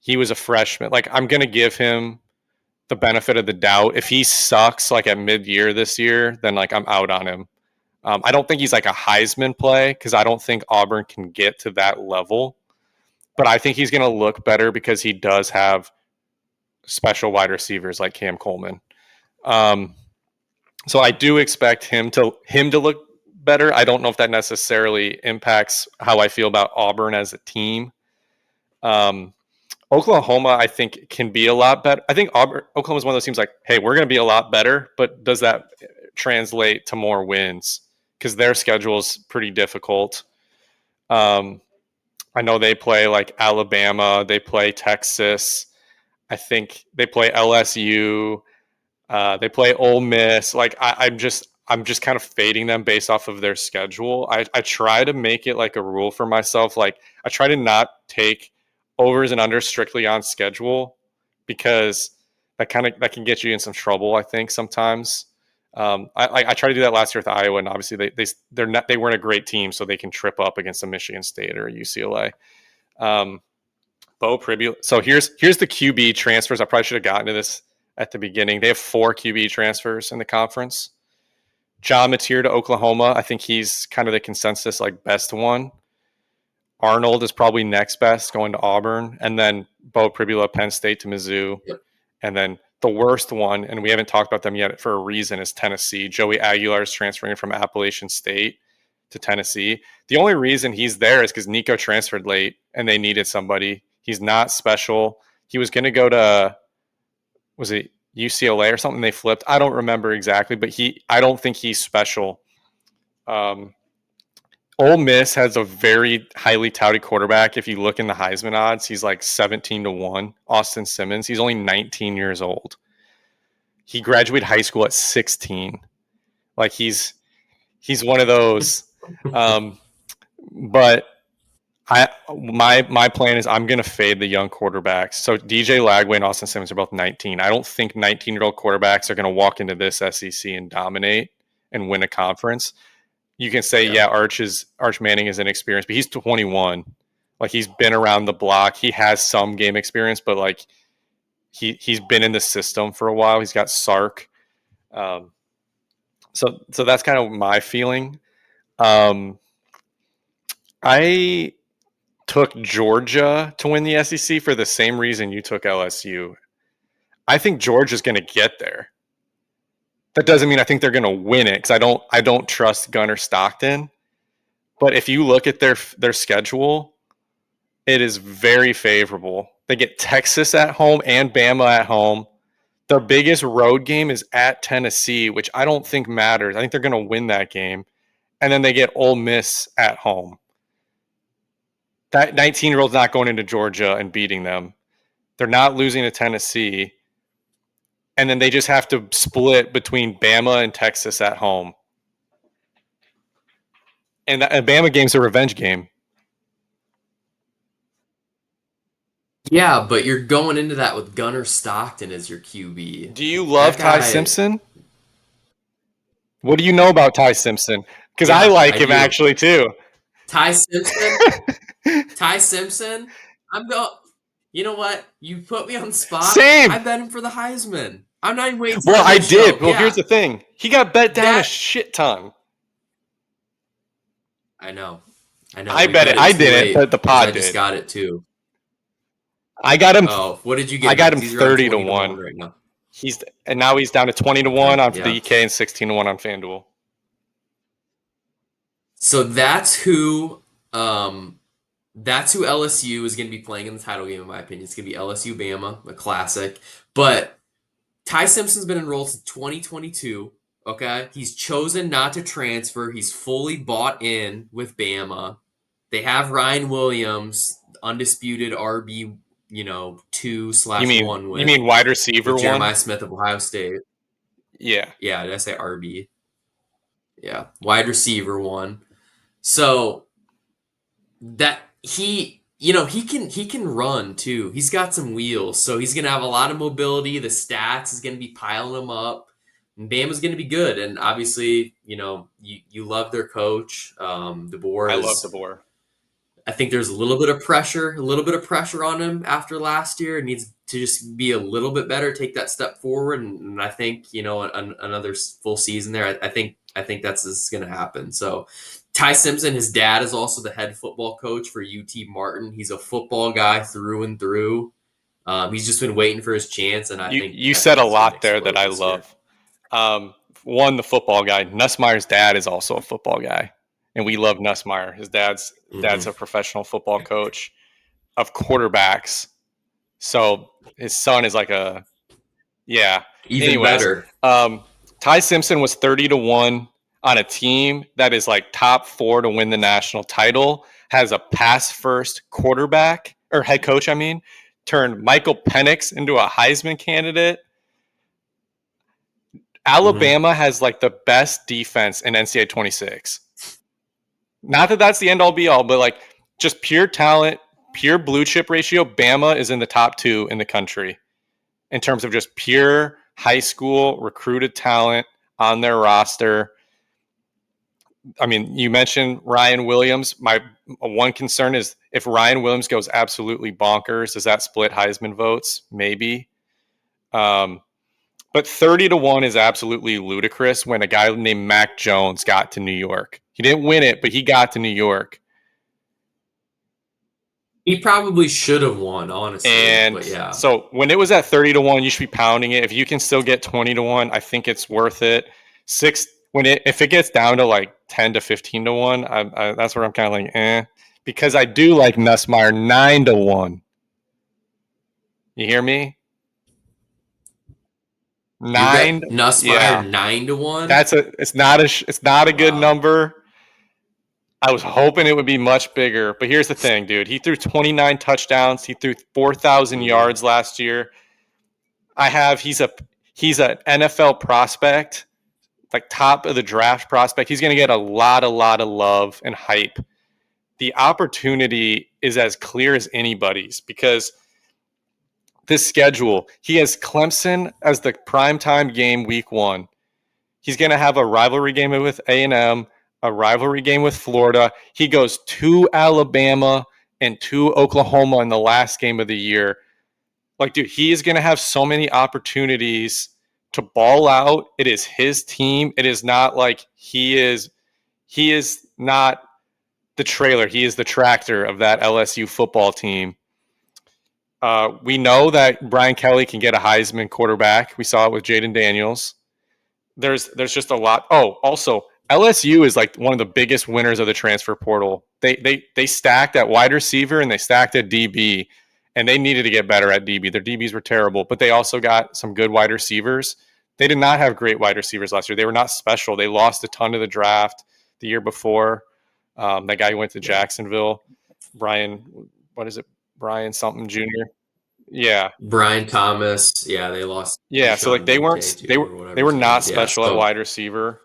He was a freshman. Like I'm gonna give him the benefit of the doubt. If he sucks like at mid-year this year, then like I'm out on him. I don't think he's like a Heisman play because I don't think Auburn can get to that level. But I think he's going to look better because he does have special wide receivers like Cam Coleman. Um, so I do expect him to look better. I don't know if that necessarily impacts how I feel about Auburn as a team. Um, Oklahoma, I think, can be a lot better. I think Oklahoma is one of those teams like, hey, we're going to be a lot better, but does that translate to more wins? Because their schedule is pretty difficult. Um, I know they play like Alabama, they play Texas. I think they play LSU. They play Ole Miss. I'm just kind of fading them based off of their schedule. I try to make it like a rule for myself. Like I try to not take overs and unders strictly on schedule because that can get you in some trouble. I think sometimes. I tried to do that last year with Iowa, and obviously they weren't a great team, so they can trip up against a Michigan State or a UCLA. Um, Bo Pribula. So here's the QB transfers. I probably should have gotten to this at the beginning. They have 4 QB transfers in the conference. John Mateer to Oklahoma. I think he's kind of the consensus like best one. Arnold is probably next best going to Auburn, and then Bo Pribula, Penn State to Mizzou, Yep. and then the worst one, and we haven't talked about them yet for a reason, is Tennessee. Joey Aguilar is transferring from Appalachian State to Tennessee. The only reason he's there is because Nico transferred late and they needed somebody. He's not special. He was going to go to, was it UCLA or something? They flipped. I don't remember exactly, but I don't think he's special. Um, Ole Miss has a very highly touted quarterback. If you look in the Heisman odds, he's like 17-1. Austin Simmons. He's only 19 years old. He graduated high school at 16. Like he's one of those. Um, but my plan is I'm going to fade the young quarterbacks. So DJ Lagway and Austin Simmons are both 19. I don't think 19-year-old quarterbacks are going to walk into this SEC and dominate and win a conference. You can say, Yeah. yeah, Arch Manning is inexperienced, but he's 21. Like he's been around the block. He has some game experience, but like he's been in the system for a while. He's got Sark. Um, so that's kind of my feeling. Um, I took Georgia to win the SEC for the same reason you took LSU. I think Georgia's going to get there. That doesn't mean I think they're going to win it because I don't trust Gunnar Stockton. But if you look at their schedule, it is very favorable. They get Texas at home and Bama at home. Their biggest road game is at Tennessee, which I don't think matters. I think they're going to win that game. And then they get Ole Miss at home. That 19-year-old's not going into Georgia and beating them. They're not losing to Tennessee. And then they just have to split between Bama and Texas at home. And that Bama game's a revenge game. Yeah, but you're going into that with Gunnar Stockton as your QB. Do you That love Ty guy, Simpson? What do you know about Ty Simpson? Because I yeah, like I him do. actually too. Ty Simpson, Ty Simpson. I'm go. You know what? You put me on the spot. I Same. bet him for the Heisman. I'm not even waiting till the Well, end of I the show. did. Well, here's Yeah, the thing. He got bet down a that shit ton. I know. I know. I We bet bet it. it I too didn't, late but the because I pod just did. got it too. I got him. Oh, what did you I get him at? got Because him he's around 30 to 20 to 1 one. right now. And now he's down to 20 to Okay, one on the yeah. EK and 16 to one on FanDuel. So um that's who LSU is going to be playing in the title game, in my opinion. It's going to be LSU Bama, a classic. But Ty Simpson's been enrolled since 2022. Okay, he's chosen not to transfer. He's fully bought in with Bama. They have Ryan Williams, undisputed RB, 2 You slash mean 1 you with mean wide receiver one? Jeremiah Smith of Ohio State. Yeah. Yeah, did I say RB? Yeah, wide receiver 1. So that he can run too. He's got some wheels, so he's gonna have a lot of mobility. The stats is gonna be piling him up. And Bama's gonna be good, and obviously, you love their coach. DeBoer I love is. DeBoer. I think there's a little bit of pressure on him after last year. It needs to just be a little bit better, take that step forward, and I think another full season there. I think that's going to happen. So, Ty Simpson, his dad is also the head football coach for UT Martin. He's a football guy through and through. He's just been waiting for his chance, and I think You I said think a he's going to lot there that explode I this year. love. One, the football guy. Nussmeier's dad is also a football guy, and we love Nussmeier. His dad's Hmm. a professional football coach of quarterbacks. So his son is like a yeah. Even Anyways, better. um, Ty Simpson was 30 to one on a team that is like top four to win the national title. Has a pass first quarterback or head coach. I mean, turned Michael Penix into a Heisman candidate. Hmm. Alabama has like the best defense in NCAA 26. Not that that's the end all be all, but like just pure talent, pure blue chip ratio. Bama is in the top two in the country in terms of just pure high school recruited talent on their roster. I mean, you mentioned Ryan Williams. My one concern is if Ryan Williams goes absolutely bonkers, does that split Heisman votes? Maybe. Um, But 30 to 1 is absolutely ludicrous when a guy named Mac Jones got to New York. He didn't win it, but he got to New York. He probably should have won, honestly, And but yeah. so when it was at 30 to 1, you should be pounding it. If you can still get 20 to 1, I think it's worth it. If it gets down to like 10 to 15 to 1, that's where I'm kind of like, because I do like Nussmeyer 9 to 1. You hear me? You got 9, Nussmeyer yeah. 9 to 1. It's not a good Wow. number. I was hoping it would be much bigger, but here's the thing, dude. He threw 29 touchdowns. He threw 4,000 Hmm. yards last year. He's an NFL prospect, like top of the draft prospect. He's going to get a lot of love and hype. The opportunity is as clear as anybody's because this schedule, he has Clemson as the primetime game week 1. He's going to have a rivalry game with A&M, a rivalry game with Florida. He goes to Alabama and to Oklahoma in the last game of the year. Like, dude, he is going to have so many opportunities to ball out. It is his team. It is not like he is not the trailer. He is the tractor of that LSU football team. We know that Brian Kelly can get a Heisman quarterback. We saw it with Jaden Daniels. There's just a lot. Oh, also LSU is like one of the biggest winners of the transfer portal. They stacked at wide receiver and they stacked at DB, and they needed to get better at DB. Their DBs were terrible, but they also got some good wide receivers. They did not have great wide receivers last year. They were not special. They lost a ton to the draft the year before. That guy who went to Yeah. Jacksonville, Brian, what is it? Brian something Jr. Yeah, Brian Thomas. Yeah, they lost yeah. So like Deshaun they Butte weren't too, or they whatever were his name not is. Yeah. special at So wide receiver.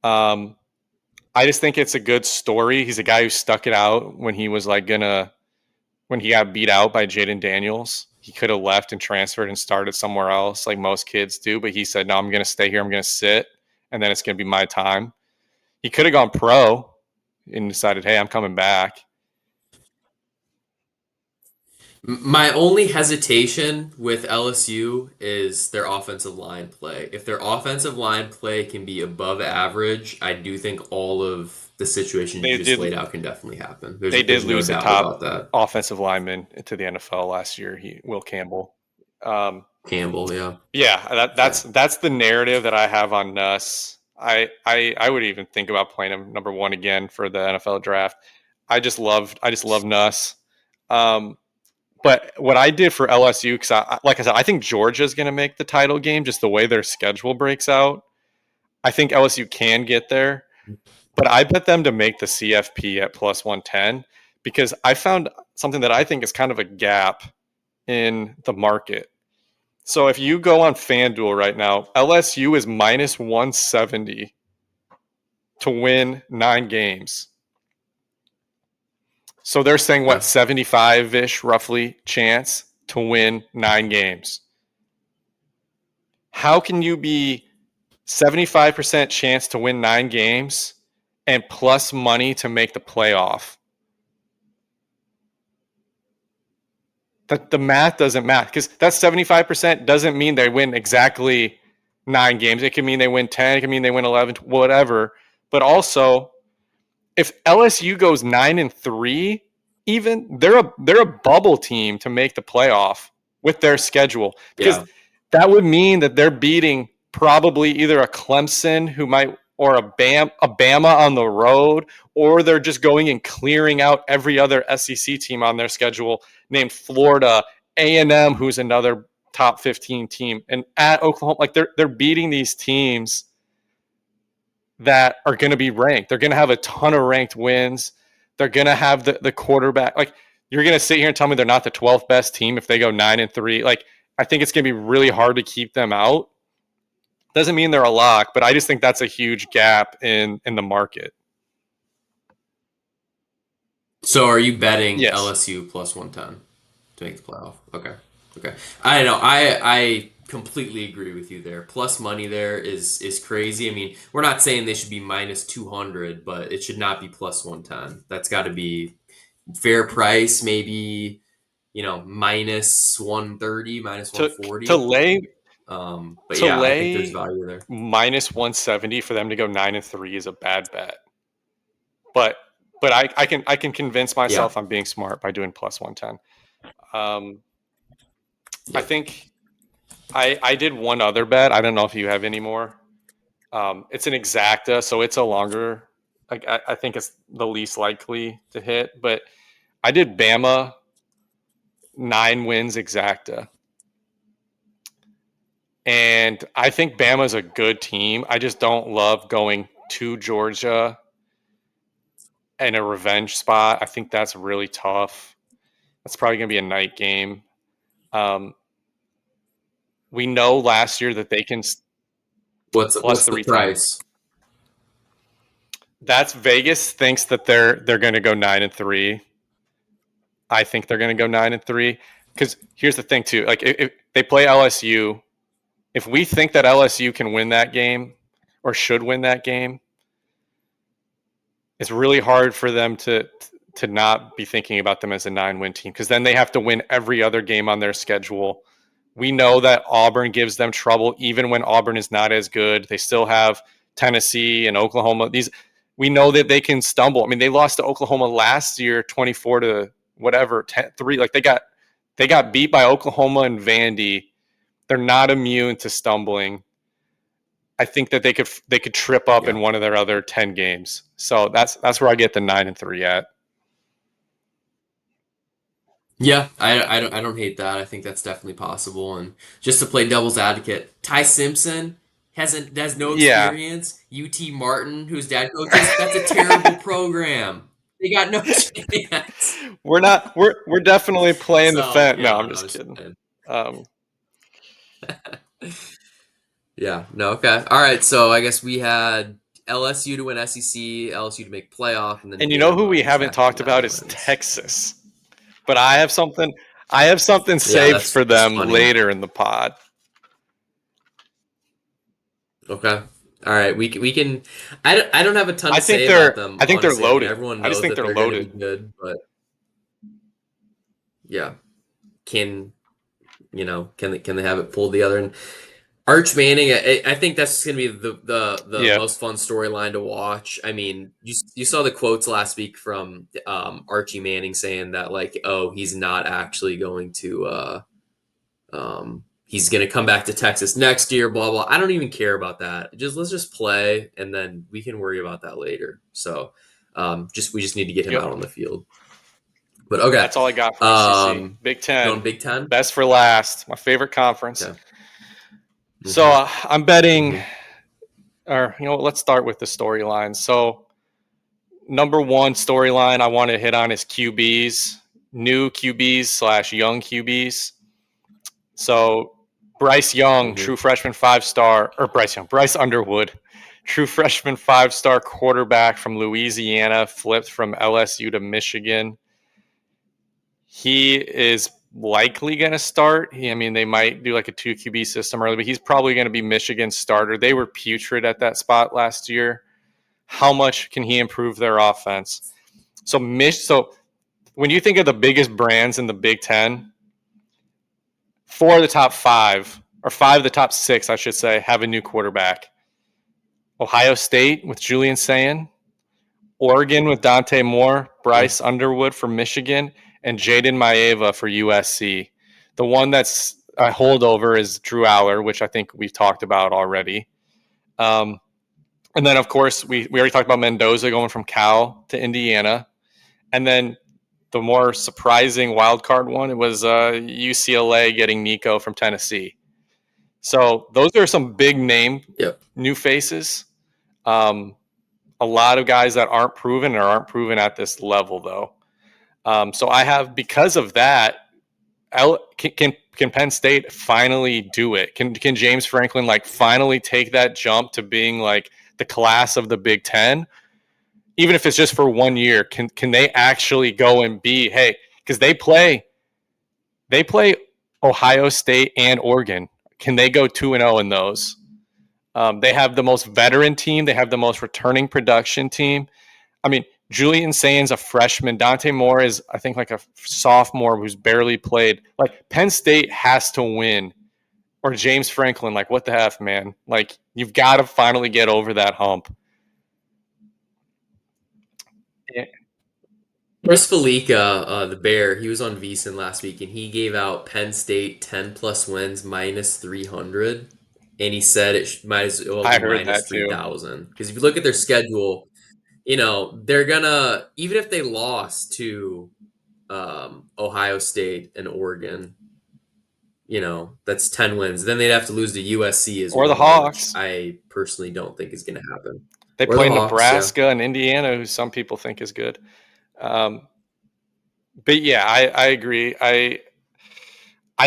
Um, I just think it's a good story. He's a guy who stuck it out when he was like when he got beat out by Jaden Daniels. He could have left and transferred and started somewhere else, like most kids do. But he said, "No, I'm going to stay here. I'm going to sit, and then it's going to be my time." He could have gone pro and decided, "Hey, I'm coming back." My only hesitation with LSU is their offensive line play. If their offensive line play can be above average, I do think all of the situations you They just did laid out can definitely happen. There's they did there's no lose a doubt top about that. offensive lineman to the NFL last year. Will Campbell. Um, Campbell, yeah. yeah, Yeah. that's the narrative that I have on Nuss. I would even think about playing him number one again for the NFL draft. I just love Nuss. Um, but what I did for LSU, because like I said, I think Georgia's going to make the title game, just the way their schedule breaks out. I think LSU can get there, but I bet them to make the CFP at plus 110 because I found something that I think is kind of a gap in the market. So if you go on FanDuel right now, LSU is minus 170 to win 9 games. So they're saying what, Okay. 75 ish roughly chance to win 9 games. How can you be 75% chance to win 9 games and plus money to make the playoff? That the math doesn't math because that 75% doesn't mean they win exactly 9 games. It can mean they win 10, it can mean they win 11, whatever. But also, if LSU goes 9-3, even they're a bubble team to make the playoff with their schedule because Yeah. that would mean that they're beating probably either a Clemson who might or a Bama on the road, or they're just going and clearing out every other SEC team on their schedule named Florida, A&M, who's another top 15 team, and at Oklahoma, like they're beating these teams that are going to be ranked. They're going to have a ton of ranked wins. They're going to have the quarterback. Like you're going to sit here and tell me they're not the 12th best team if they go 9-3. Like I think it's going to be really hard to keep them out. Doesn't mean they're a lock, but I just think that's a huge gap in the market. So are you betting Yes. LSU plus 110 to make the playoff? Okay. Okay. I know. I completely agree with you there. Plus money there is crazy. I mean, we're not saying they should be minus 200, but it should not be plus 110. That's got to be fair price, maybe, minus 130, minus To 140. lay But to yeah, I think there's lay value there. minus 170 for them to go 9-3 is a bad bet. But I can convince Yeah. myself I'm being smart by doing plus 110. Um, I Yep. think I did one other bet. I don't know if you have any more. It's an exacta, so it's a longer. Like I think it's the least likely to hit, but I did Bama 9 wins exacta, and I think Bama's a good team. I just don't love going to Georgia in a revenge spot. I think that's really tough. That's probably going to be a night game. Um, we know last year that they can plus What's the 310. price? That's Vegas thinks that they're going to go 9-3. I think they're going to go 9-3 because here's the thing too. Like if they play LSU, if we think that LSU can win that game or should win that game, it's really hard for them to not be thinking about them as a 9-win team because then they have to win every other game on their schedule. We know that Auburn gives them trouble even when Auburn is not as good. They still have Tennessee and Oklahoma. These we know that they can stumble. I mean, they lost to Oklahoma last year 24 to whatever 10-3. Like they got beat by Oklahoma and Vandy. They're not immune to stumbling. I think that they could trip up in Yeah. one of their other 10 games. So that's where I get the 9-3 at. Yeah, I don't hate that. I think that's definitely possible. And just to play devil's advocate, Ty Simpson has no Yeah, experience. UT Martin, whose dad coaches, that's a terrible program. They got no chance. we're not we're definitely playing the So fence. No, yeah, I'm I just was just kidding. saying. Um, Yeah, no, okay. All right, so I guess we had LSU to win SEC, LSU to make playoff, and then and you know who Bama we haven't exactly talked about nine is wins. Texas. But I have something Yeah, saved that's for just them funny. later in the pod. Okay. All right, we can. I don't have a ton I to think say about they're them, I think they're honestly. I mean, loaded. everyone I just knows think that they're they're going to be loaded. good, but yeah. can can they have it pulled together? And Arch Manning, I think that's going to be the Yeah. most fun storyline to watch. I mean, you saw the quotes last week from Archie Manning saying that like, oh, he's not actually going to he's going to come back to Texas next year. Blah blah. I don't even care about that. Let's just play, and then we can worry about that later. So just we just need to get him Yep. out on the field. But okay, That's all I got for ACC. um, Big going Ten, Big Ten. best for last. My favorite conference. Okay. So Mm-hmm. I'm betting, Mm-hmm. or let's start with the storyline. So number one storyline I want to hit on is QBs, new QBs slash young QBs. So Bryce Young, Mm-hmm. true freshman 5-star, or Bryce Underwood, true freshman 5-star quarterback from Louisiana, flipped from LSU to Michigan. He is likely going to start. I mean, they might do like a 2 QB system early, but he's probably going to be Michigan's starter. They were putrid at that spot last year. How much can he improve their offense? So when you think of the biggest brands in the Big Ten, 4 of the top 5, or 5 of the top 6, I should say, have a new quarterback. Ohio State with Julian Sayin, Oregon with Dante Moore, Mm-hmm. Bryce Underwood for Michigan, and Jaden Maeva for USC. The one that's a holdover is Drew Aller, which I think we've talked about already. Um, and then, of course, we already talked about Mendoza going from Cal to Indiana. And then the more surprising wild card one, it was UCLA getting Nico from Tennessee. So those are some big name Yep. new faces. Um, a lot of guys that aren't proven or aren't proven at this level, though. So I have, because of that, can Penn State finally do it? Can James Franklin like finally take that jump to being like the class of the Big Ten, even if it's just for 1 year? Can they actually go and be, hey? Because they play Ohio State and Oregon. Can they go 2-0 in those? They have the most veteran team. They have the most returning production team. I mean, Julian Sayin's a freshman. Dante Moore is, I think, like a sophomore who's barely played. Like, Penn State has to win. Or James Franklin, like, what the F, man? Like, you've got to finally get over that hump. Yeah. Chris Felica, the Bear, he was on VSiN last week, and he gave out Penn State 10 plus wins minus 300, and he said might as well I be heard minus that too. 3,000. Because if you look at their schedule, they're gonna, even if they lost to Ohio State and Oregon, that's 10 wins. Then they'd have to lose to USC as Or the well, which Hawks. I personally don't think is going to happen. They Or the play Hawks, yeah. Nebraska and Indiana, who some people think is good. Um, but yeah, I agree. I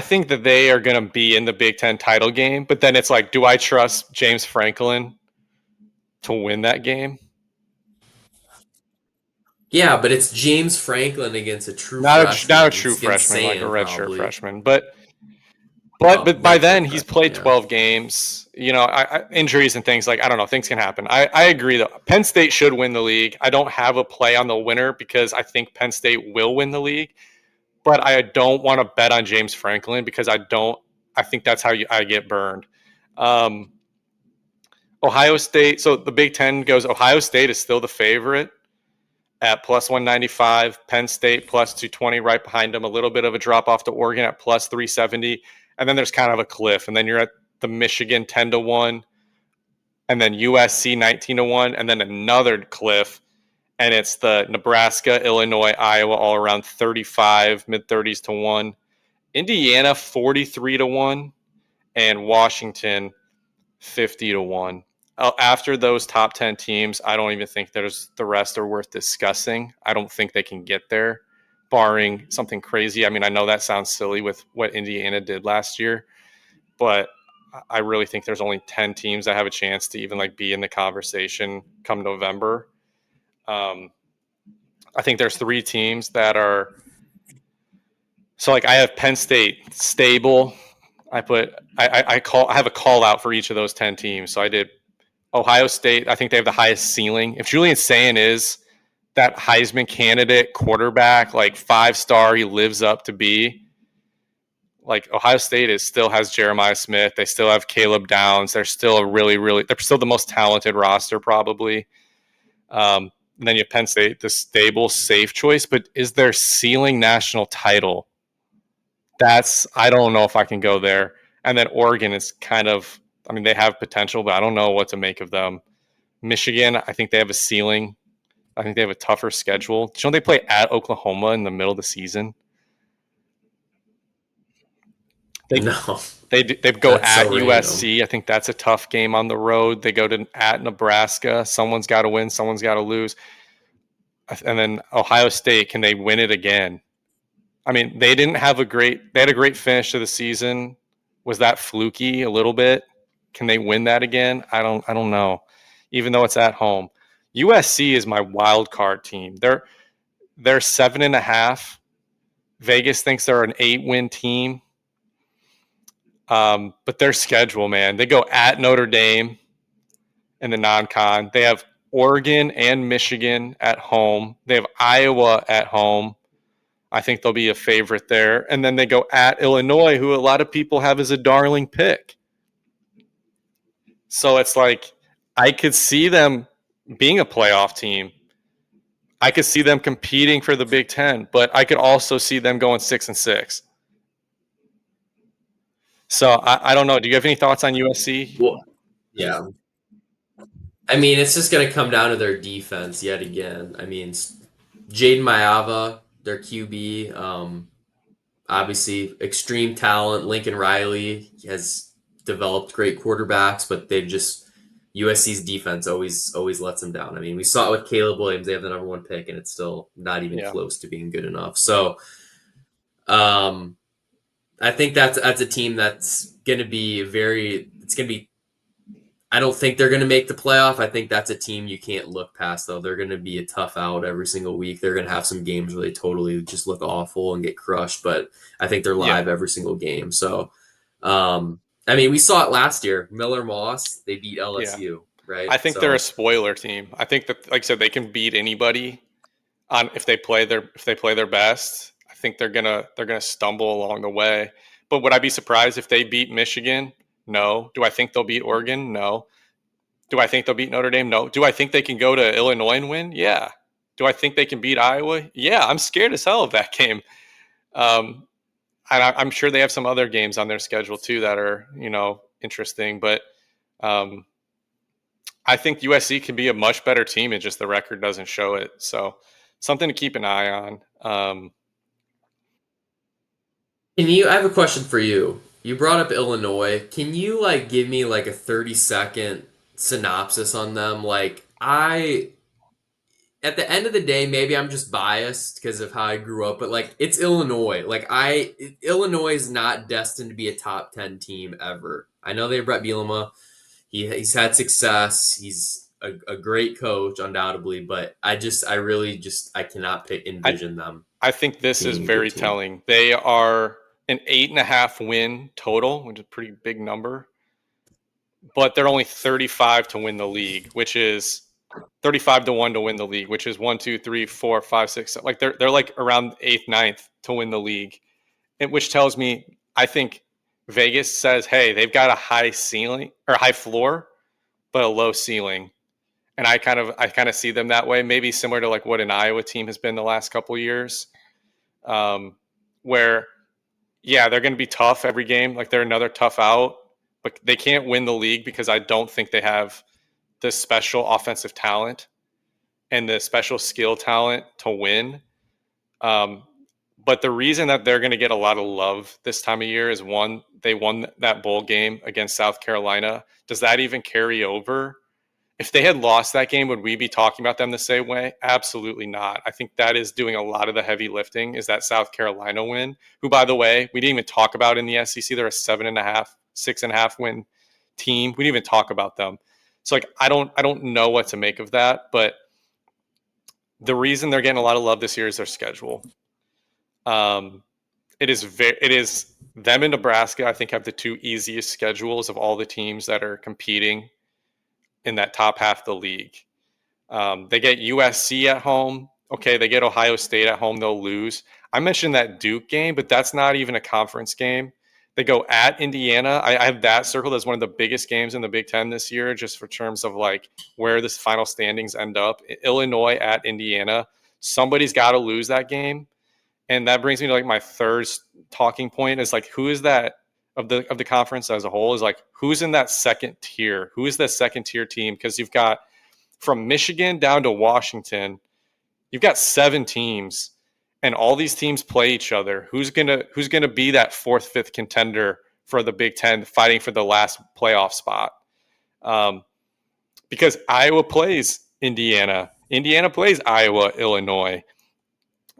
think that they are going to be in the Big Ten title game, but then it's like, do I trust James Franklin to win that game? Yeah, but it's James Franklin against a true Not a freshman. true It's against freshman, like a Sand, redshirt probably. freshman, but by then Redshirt he's freshman, played yeah. 12 games. Injuries and things, like, I don't know, things can happen. I agree though. Penn State should win the league. I don't have a play on the winner because I think Penn State will win the league, but I don't want to bet on James Franklin because I don't. I think that's how I get burned. Um, Ohio State. So the Big Ten goes. Ohio State is still the favorite at plus 195. Penn State plus 220 right behind them. A little bit of a drop off to Oregon at plus 370, and then there's kind of a cliff. And then you're at the Michigan 10-1, and then USC 19-1, and then another cliff. And it's the Nebraska, Illinois, Iowa all around 35, mid 30s to 1. Indiana 43-1, and Washington 50-1. After those top 10 teams, I don't even think there's the rest are worth discussing. I don't think they can get there, barring something crazy. I mean, I know that sounds silly with what Indiana did last year, but I really think there's only 10 teams that have a chance to even like be in the conversation come November. Um, I think there's 3 teams that are, so like I have Penn State stable. I have a call out for each of those 10 teams. So I did Ohio State. I think they have the highest ceiling. If Julian Sayin is that Heisman candidate quarterback, like 5-star, he lives up to be, like Ohio State is still has Jeremiah Smith. They still have Caleb Downs. They're still they're still the most talented roster probably. And then you have Penn State, the stable, safe choice. But is their ceiling national title? I don't know if I can go there. And then Oregon is kind of, I mean, they have potential, but I don't know what to make of them. Michigan, I think they have a ceiling. I think they have a tougher schedule. Don't they play at Oklahoma in the middle of the season? They No, they go that's so at random. USC. I think that's a tough game on the road. They go to at Nebraska. Someone's got to win. Someone's got to lose. And then Ohio State. Can they win it again? I mean, they didn't have a great. They had a great finish to the season. Was that fluky a little bit? Can they win that again? I don't know. Even though it's at home, USC is my wild card team. They're 7.5. Vegas thinks they're an 8-win team. But their schedule, man, they go at Notre Dame in the non-con. They have Oregon and Michigan at home. They have Iowa at home. I think they'll be a favorite there. And then they go at Illinois, who a lot of people have as a darling pick. So it's like I could see them being a playoff team. I could see them competing for the Big Ten, but I could also see them going 6-6. So I don't know. Do you have any thoughts on USC? Well, yeah. I mean, it's just going to come down to their defense yet again. I mean, Jaden Maava, their QB, obviously extreme talent. Lincoln Riley has developed great quarterbacks, but they've just USC's defense always lets them down. I mean, we saw it with Caleb Williams; they have the number one pick, and it's still not even Yeah, close to being good enough. So, um, I think that's a team that's going to be very. It's going to be. I don't think they're going to make the playoff. I think that's a team you can't look past, though. They're going to be a tough out every single week. They're going to have some games where they totally just look awful and get crushed, but I think they're yeah, live every single game. So, I mean, we saw it last year. Miller Moss, they beat yeah. LSU, right? I think they're a So, spoiler team. I think that, like I said, they can beat anybody on if they play their best. I think they're gonna stumble along the way. But would I be surprised if they beat Michigan? No. Do I think they'll beat Oregon? No. Do I think they'll beat Notre Dame? No. Do I think they can go to Illinois and win? Yeah. Do I think they can beat Iowa? Yeah. I'm scared as hell of that game. Um, and I'm sure they have some other games on their schedule too that are interesting. But um, I think USC can be a much better team, and just the record doesn't show it. So something to keep an eye on. I have a question for you. You brought up Illinois. Can you like give me like a 30-second synopsis on them? Like I at the end of the day, maybe I'm just biased because of how I grew up, but like it's Illinois. Illinois is not destined to be a top 10 team ever. I know they have Brett Bielema. He's had success. He's a great coach, undoubtedly, but I really just I cannot I envision them I think this is being a good very team. telling. They are an 8.5 win total, which is a pretty big number, but they're only 35 to win the league, which is 35 to 1 to win the league, which is 1, 2, 3, 4, 5, 6. Like they're like around eighth, ninth to win the league, which tells me I think Vegas says, hey, they've got a high ceiling or high floor, but a low ceiling. And I kind of see them that way, maybe similar to like what an Iowa team has been the last couple of years, um, where yeah, they're going to be tough every game. Like they're another tough out, but they can't win the league because I don't think they have the special offensive talent and the special skill talent to win. Um, but the reason that they're going to get a lot of love this time of year is one, they won that bowl game against South Carolina. Does that even carry over? If they had lost that game, would we be talking about them the same way? Absolutely not. I think that is doing a lot of the heavy lifting, is that South Carolina win, who, by the way, we didn't even talk about in the SEC. They're a 7.5, 6.5 win team. We didn't even talk about them. So like I don't know what to make of that, but the reason they're getting a lot of love this year is their schedule. Um, it is them and Nebraska, I think, have the two easiest schedules of all the teams that are competing in that top half of the league. They get USC at home. Okay, they get Ohio State at home. They'll lose. I mentioned that Duke game, but that's not even a conference game. They go at Indiana. I have that circled as one of the biggest games in the Big Ten this year, just for terms of like where this final standings end up. Illinois at Indiana. Somebody's got to lose that game, and that brings me to like my third talking point is like who is that of the conference as a whole is like who's in that second tier? Who is that second tier team? Because you've got from Michigan down to Washington, you've got 7 teams, and all these teams play each other. Who's gonna be that fourth, fifth contender for the Big Ten, fighting for the last playoff spot? Um, because Iowa plays Indiana, Indiana plays Iowa, Illinois.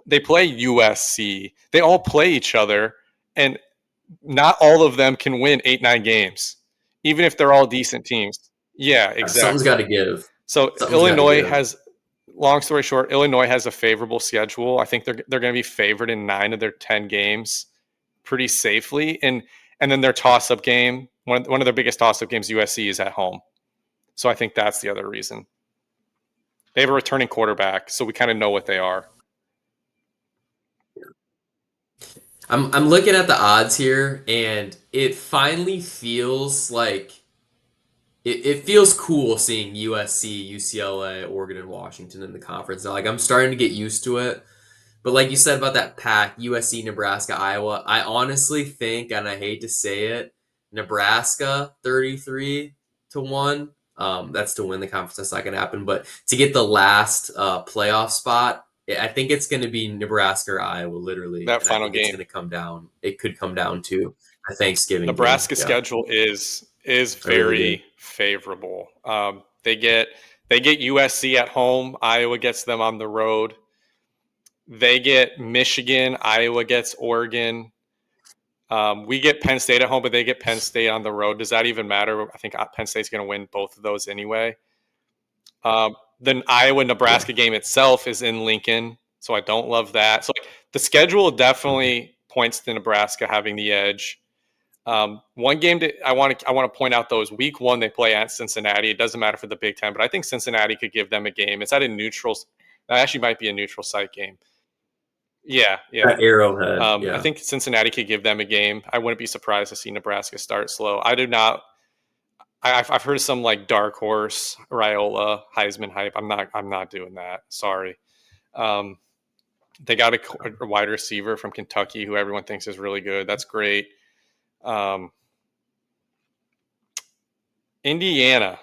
They play USC. They all play each other, and not all of them can win 8, 9 games, even if they're all decent teams. Yeah, Something's got exactly. to give. So Something's got to Illinois give. has, long story short, Illinois has a favorable schedule. I think they're going to be favored in 9 of their 10 games, pretty safely. And then their toss up game, one of their biggest toss up games, USC is at home. So I think that's the other reason. They have a returning quarterback, so we kind of know what they are. I'm looking at the odds here, and it finally feels like it feels cool seeing USC, UCLA, Oregon, and Washington in the conference. Now, like I'm starting to get used to it. But like you said about that pack, USC, Nebraska, Iowa, I honestly think, and I hate to say it, Nebraska 33-1. That's to win the conference. That's not going to happen. But to get the last playoff spot, I think it's going to be Nebraska or Iowa, literally. That And I final think it's game, going to come down. It could come down to a Thanksgiving game. Nebraska Yeah, schedule is I really do. very favorable. They get USC at home. Iowa gets them on the road. They get Michigan. Iowa gets Oregon. We get Penn State at home, but they get Penn State on the road. Does that even matter? I think Penn State's going to win both of those anyway. The Iowa Yeah. Nebraska game itself is in Lincoln, so I don't love that. So like, the schedule Mhm. definitely points to Nebraska having the edge. One game that I want to point out though is Week 1 they play at Cincinnati. It doesn't matter for the Big Ten, but I think Cincinnati could give them a game. It's at a neutral. That actually might be a neutral site game. Yeah, yeah. At Arrowhead. I Yeah. think Cincinnati could give them a game. I wouldn't be surprised to see Nebraska start slow. I do not. I've heard of some like dark horse Raiola Heisman hype. I'm not doing that. Sorry. Um, they got a wide receiver from Kentucky who everyone thinks is really good. That's great. Um, Indiana.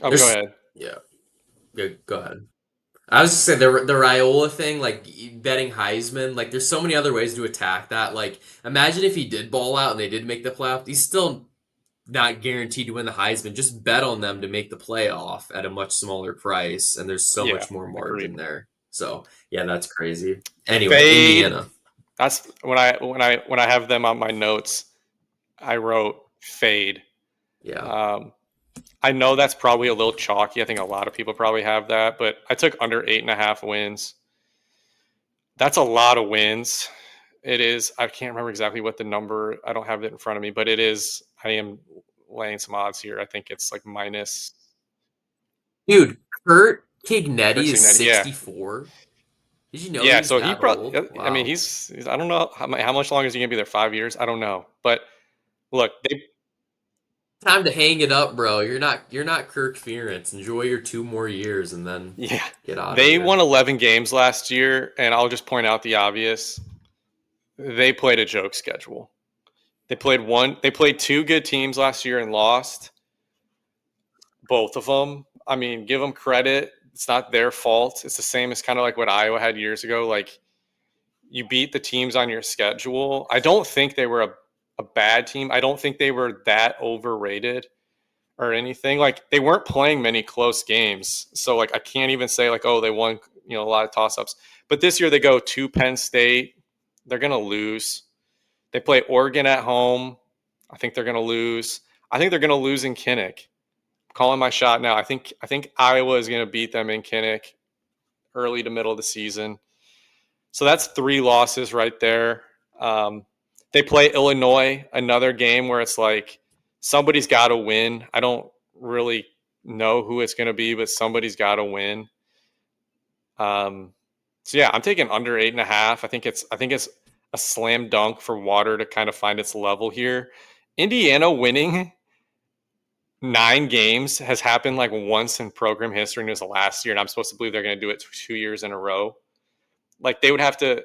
Oh, go There's ahead. yeah. Go ahead. I was just saying the Raiola thing, like betting Heisman, like there's so many other ways to attack that. Like imagine if he did ball out and they did make the playoff, he's still not guaranteed to win the Heisman. Just bet on them to make the playoff at a much smaller price, and there's so Yeah, much more agreed. margin there. So yeah, that's crazy. Anyway, Fade. Indiana. That's when I have them on my notes. I wrote fade. Yeah. Um, I know that's probably a little chalky. I think a lot of people probably have that, but I took under 8.5 wins. That's a lot of wins. It is. I can't remember exactly what the number. I don't have it in front of me, but it is. I am laying some odds here. I think it's like minus Dude, Kurt Kignetti is Signetti. Yeah, 64. Did you know he yeah. was So he that probably. old? I mean, Wow. he's I don't know how much longer is he gonna be there. 5 years? I don't know. But look, Time to hang it up, bro. You're not Kirk Ferentz. Enjoy your 2 more years and then yeah, get out of they here. won 11 games last year, and I'll just point out the obvious. They played a joke schedule. They played 2 good teams last year and lost both of them. I mean, give them credit. It's not their fault. It's the same as kind of like what Iowa had years ago. Like you beat the teams on your schedule. I don't think they were a bad team. I don't think they were that overrated or anything. Like they weren't playing many close games. So like I can't even say like, oh, they won, a lot of toss ups. But this year they go to Penn State. They're gonna lose. They play Oregon at home. I think they're gonna lose. I think they're gonna lose in Kinnick. Calling my shot now. I think Iowa is gonna beat them in Kinnick early to middle of the season. So that's 3 losses right there. They play Illinois, another game where it's like somebody's got to win. I don't really know who it's going to be, but somebody's got to win. Um, So yeah, I'm taking under 8.5. I think it's a slam dunk for Water to kind of find its level here. Indiana winning 9 games has happened like once in program history, and it was the last year. And I'm supposed to believe they're going to do it 2 years in a row. Like they would have to,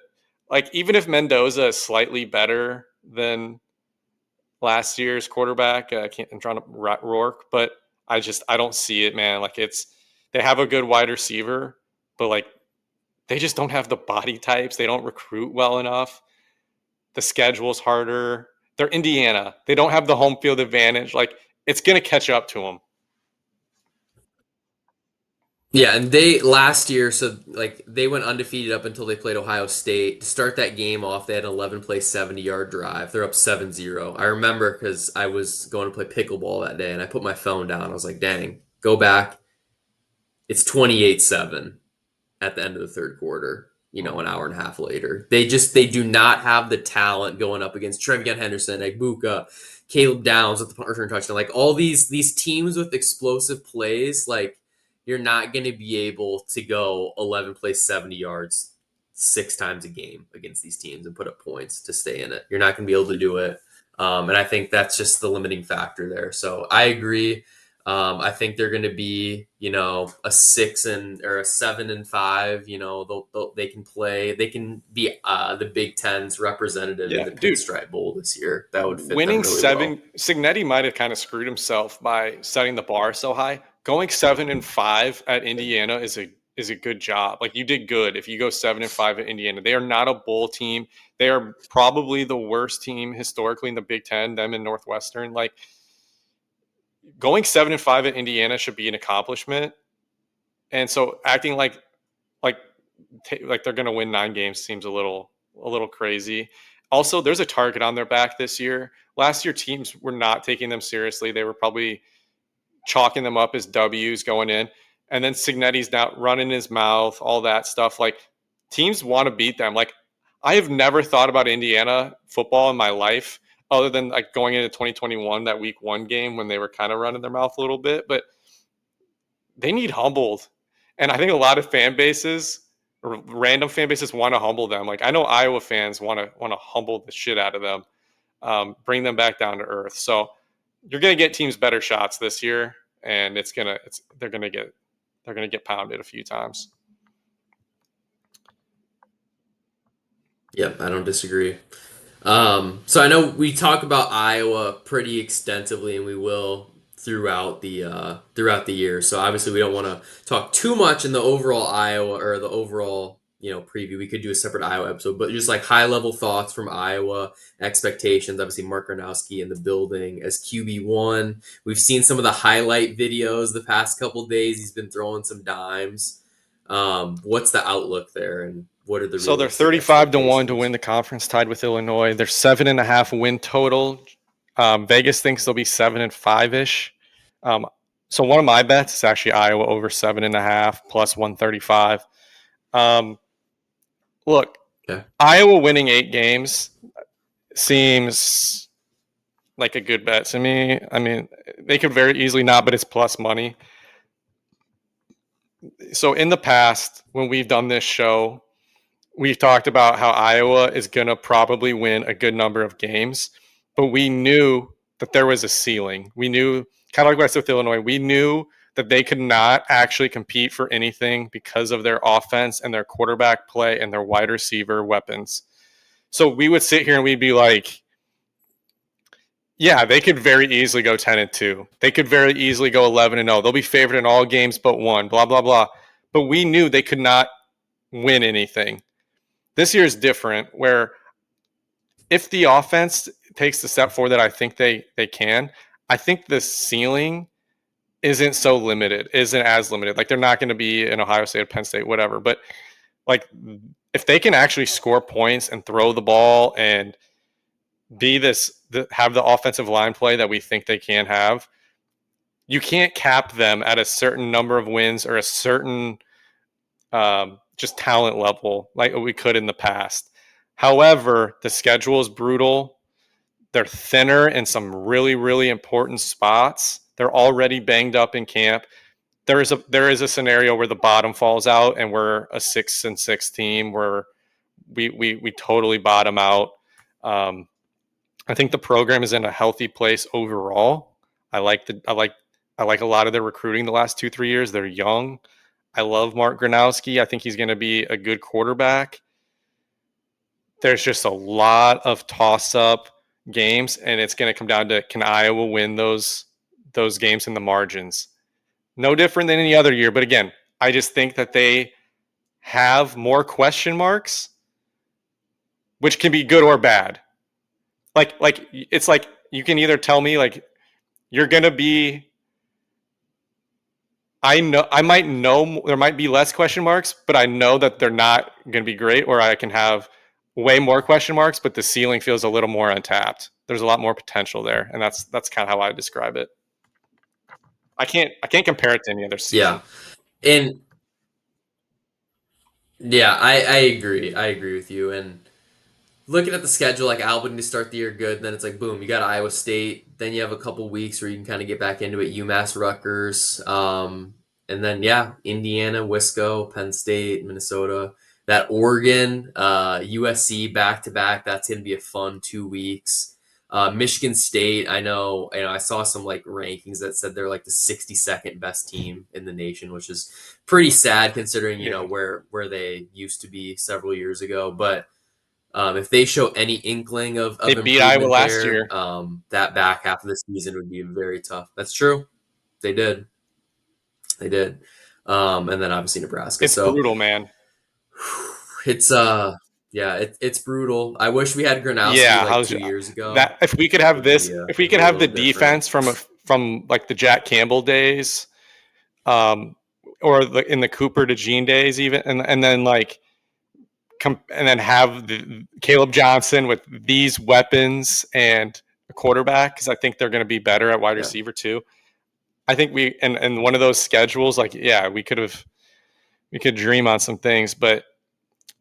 like even if Mendoza is slightly better than last year's quarterback, I'm trying to Rourke, but I don't see it, man. Like they have a good wide receiver, but like they just don't have the body types. They don't recruit well enough. The schedule's harder. They're Indiana. They don't have the home field advantage. Like it's gonna catch up to them. Yeah, and they last year, so like they went undefeated up until they played Ohio State. To start that game off, they had an 11 play 70-yard drive. They're up 7-0. I remember because I was going to play pickleball that day and I put my phone down. I was like, dang, go back. It's 28-7 at the end of the third quarter, an hour and a half later. They do not have the talent going up against Trevion Henderson, Egbuka, Caleb Downs with the punt return touchdown. Like all these teams with explosive plays, like you're not going to be able to go 11 plays 70 yards 6 times a game against these teams and put up points to stay in it. You're not going to be able to do it. And I think that's just the limiting factor there. So I agree. I think they're going to be, a 6 or a 7-5. They can play. They can be the Big Ten's representative in Yeah, the dude. Pinstripe Bowl this year. That would fit them Winning really well. seven, Signetti might have kind of screwed himself by setting the bar so high. Going 7-5 at Indiana is a good job. Like you did good if you go 7-5 at Indiana. They are not a bowl team. They are probably the worst team historically in the Big Ten. Them and Northwestern. Like going 7-5 at Indiana should be an accomplishment. And so acting like like they're going to win 9 games seems a little crazy. Also, there's a target on their back this year. Last year, teams were not taking them seriously. They were probably chalking them up as W's going in. And then Signetti's now running his mouth, all that stuff. Like teams want to beat them. Like I have never thought about Indiana football in my life other than like going into 2021, that week 1 game when they were kind of running their mouth a little bit. But they need humbled. And I think a lot of fan bases, or random fan bases, want to humble them. Like I know Iowa fans want to humble the shit out of them, bring them back down to earth. So you're gonna get teams better shots this year, and they're gonna get pounded a few times. Yep, I don't disagree. So I know we talk about Iowa pretty extensively, and we will throughout the year. So obviously, we don't want to talk too much in the overall Iowa or the overall preview. We could do a separate Iowa episode, but just like high level thoughts from Iowa expectations. Obviously, Mark Gronowski in the building as QB1. We've seen some of the highlight videos the past couple days. He's been throwing some dimes. What's the outlook there, and what are the So they're realistic 35-1 to expectations? win the conference, tied with Illinois. They're 7.5 win total. Vegas thinks they'll be 7-5 ish. Um, so one of my bets is actually Iowa over 7.5 plus 135. Um, Look, Okay. Iowa winning 8 games seems like a good bet to me. I mean, they could very easily not, but it's plus money. So in the past, when we've done this show, we've talked about how Iowa is going to probably win a good number of games, but we knew that there was a ceiling. We knew, kind of like what I said with Illinois, we knew that they could not actually compete for anything because of their offense and their quarterback play and their wide receiver weapons. So we would sit here and we'd be like, yeah, they could very easily go 10-2. They could very easily go 11-0. They'll be favored in all games but one, blah, blah, blah. But we knew they could not win anything. This year is different, where if the offense takes the step forward that I think they can, I think the ceiling isn't as limited. Like they're not going to be in Ohio State, Penn State, whatever. But like if they can actually score points and throw the ball and have the offensive line play that we think they can have, you can't cap them at a certain number of wins or a certain just talent level like we could in the past. However, the schedule is brutal. They're thinner in some really, really important spots. They're already banged up in camp. there is a scenario where the bottom falls out and we're a 6-6 team where we totally bottom out. Um, I think the program is in a healthy place overall. I like the I like a lot of their recruiting the last 2-3 years. They're young. I love Mark Gronowski. I think he's going to be a good quarterback. There's just a lot of toss up games, and it's going to come down to can Iowa win those games in the margins. No different than any other year, but again, I just think that they have more question marks, which can be good or bad. Like it's like you can either tell me like you're going to be I know I might know there might be less question marks, but I know that they're not going to be great. Or I can have way more question marks, but the ceiling feels a little more untapped. There's a lot more potential there, and that's kind of how I describe it. I can't compare it to any other Yeah. season. And yeah, I agree. I agree with you. And looking at the schedule, like Albany to start the year good, then it's like boom, you got Iowa State. Then you have a couple weeks where you can kind of get back into it. UMass, Rutgers, and then yeah, Indiana, Wisco, Penn State, Minnesota. That Oregon, USC back to back. That's going to be a fun 2 weeks. Michigan State, I know. I saw some like rankings that said they're like the 62nd best team in the nation, which is pretty sad considering Yeah, where they used to be several years ago. But if they show any inkling they of beat Iowa improvement last there, year. that back half of the season would be very tough. That's true. They did. They did. And then obviously Nebraska. It's So brutal, man. it's yeah, it's brutal. I wish we had Gronowski Yeah, like 2 years ago. that if we could It have would be if we be could a have the little different. defense from like the Jack Campbell days, um, or in the Cooper to Gene days, even, and then like and then have Caleb Johnson with these weapons and a quarterback, because I think they're going to be better at wide Yeah. receiver too. I think and one of those schedules, like yeah, we could dream on some things, but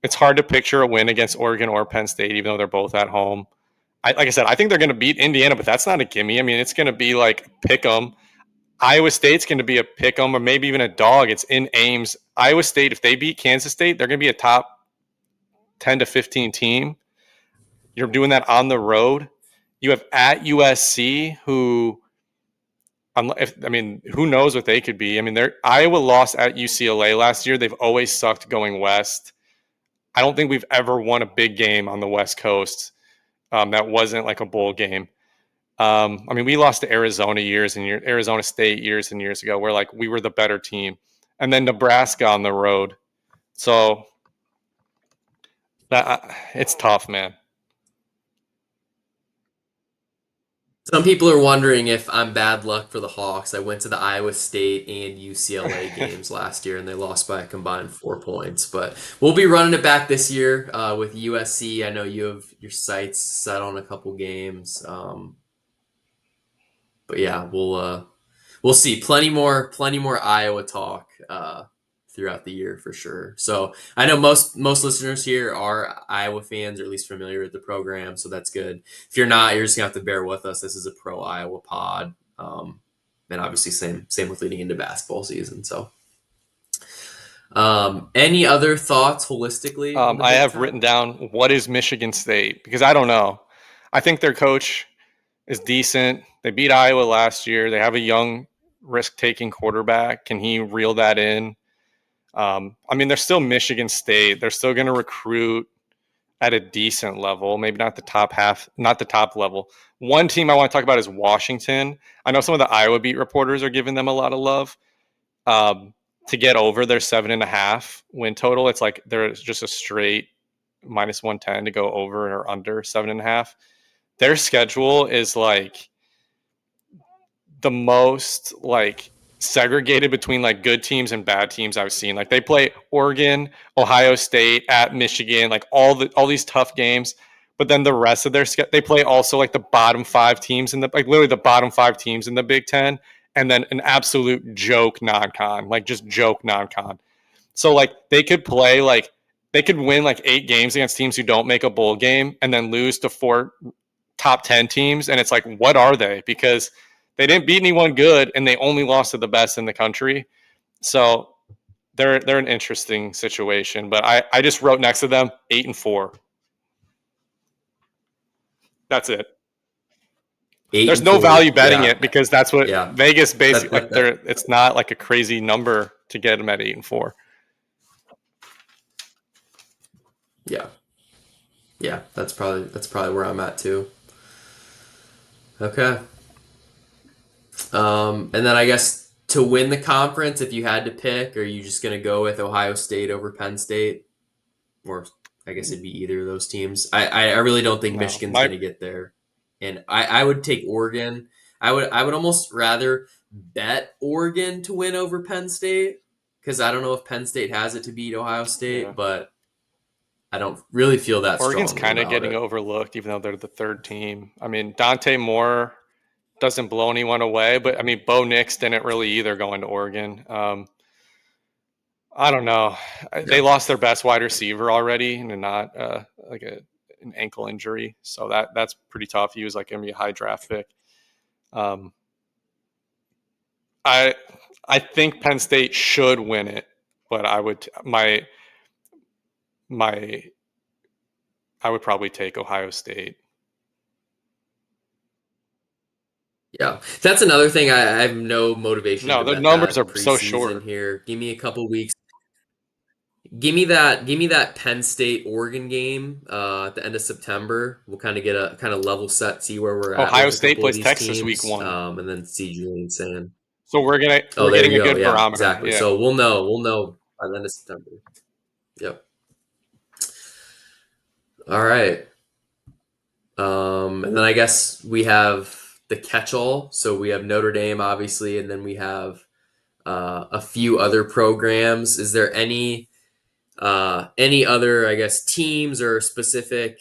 it's hard to picture a win against Oregon or Penn State, even though they're both at home. Like I said, I think they're going to beat Indiana, but that's not a gimme. I mean, it's going to be like pick 'em. Iowa State's going to be a pick 'em, or maybe even a dog. It's in Ames. Iowa State, if they beat Kansas State, they're going to be a top 10 to 15 team. You're doing that on the road. You have at USC, who, I mean, who knows what they could be? I mean, Iowa lost at UCLA last year. They've always sucked going west. I don't think we've ever won a big game on the West Coast that wasn't like a bowl game. I mean, we lost to Arizona State years and years ago, where like we were the better team, and then Nebraska on the road. So it's tough, man. Some people are wondering if I'm bad luck for the Hawks. I went to the Iowa State and UCLA games last year, and they lost by a combined 4 points. But we'll be running it back this year with USC. I know you have your sights set on a couple games, but yeah, we'll see. Plenty more Iowa talk throughout the year for sure. So I know most listeners here are Iowa fans, or at least familiar with the program, so that's good. If you're not, you're just gonna have to bear with us. This is a pro Iowa pod, and obviously same with leading into basketball season. So, any other thoughts holistically in the I Big have written Ten? down what is Michigan State, because I don't know. I think their coach is decent. They beat Iowa last year. They have a young, risk-taking quarterback. Can he reel that in? I mean, they're still Michigan State. They're still going to recruit at a decent level, maybe not the top half, not the top level. One team I want to talk about is Washington. I know some of the Iowa beat reporters are giving them a lot of love. To get over their 7.5 win total, it's like there's just a straight -110 to go over or under 7.5. Their schedule is like the most like segregated between like good teams and bad teams I've seen. Like they play Oregon, Ohio State, at Michigan, like all these tough games. But then the rest of they play also like the bottom five teams in the like literally the bottom five teams in the Big Ten, and then an absolute joke non-con, like just joke non-con. So like they could win like 8 games against teams who don't make a bowl game, and then lose to 4 top 10 teams, and it's like, what are they? Because they didn't beat anyone good, and they only lost to the best in the country. So they're an interesting situation. But I just wrote next to them 8-4. That's it. Eight There's and no four. value betting Yeah, it because that's what yeah. Vegas That, basically that, like. that It's not like a crazy number to get them at 8-4. yeah, yeah. That's probably where I'm at too. Okay. And then I guess to win the conference, if you had to pick, are you just going to go with Ohio State over Penn State? Or I guess it'd be either of those teams. I really don't think No, Michigan's my going to get there, and I would take Oregon. I would almost rather bet Oregon to win over Penn State because I don't know if Penn State has it to beat Ohio yeah. State, but I don't really feel that Oregon's strongly kind of about getting it. overlooked, even though they're the third team. I mean, Dante Moore doesn't blow anyone away, but I mean, Bo Nix didn't really either going to Oregon. I don't know. They Yeah, lost their best wide receiver already, and not like an ankle injury, so that's pretty tough. He was like going to be a high draft pick. Um, I I think Penn State should win it, but my I would probably take Ohio State. yeah. That's another thing. I have no motivation No, to the bet numbers that are so preseason short. here. Give me a couple weeks. Give me that Penn State Oregon game at the end of September. We'll kind of get a kind of level set, see where we're at Ohio with a State couple of plays these Texas week teams, one, and then see Julian saying, so "Oh, we're there getting you a go." good Yeah, barometer. exactly. Yeah. So we'll know. We'll know by the end of September. Yep. All right. And then I guess we have the catch-all. So we have Notre Dame, obviously, and then we have a few other programs. Is there any other, I guess, teams or specific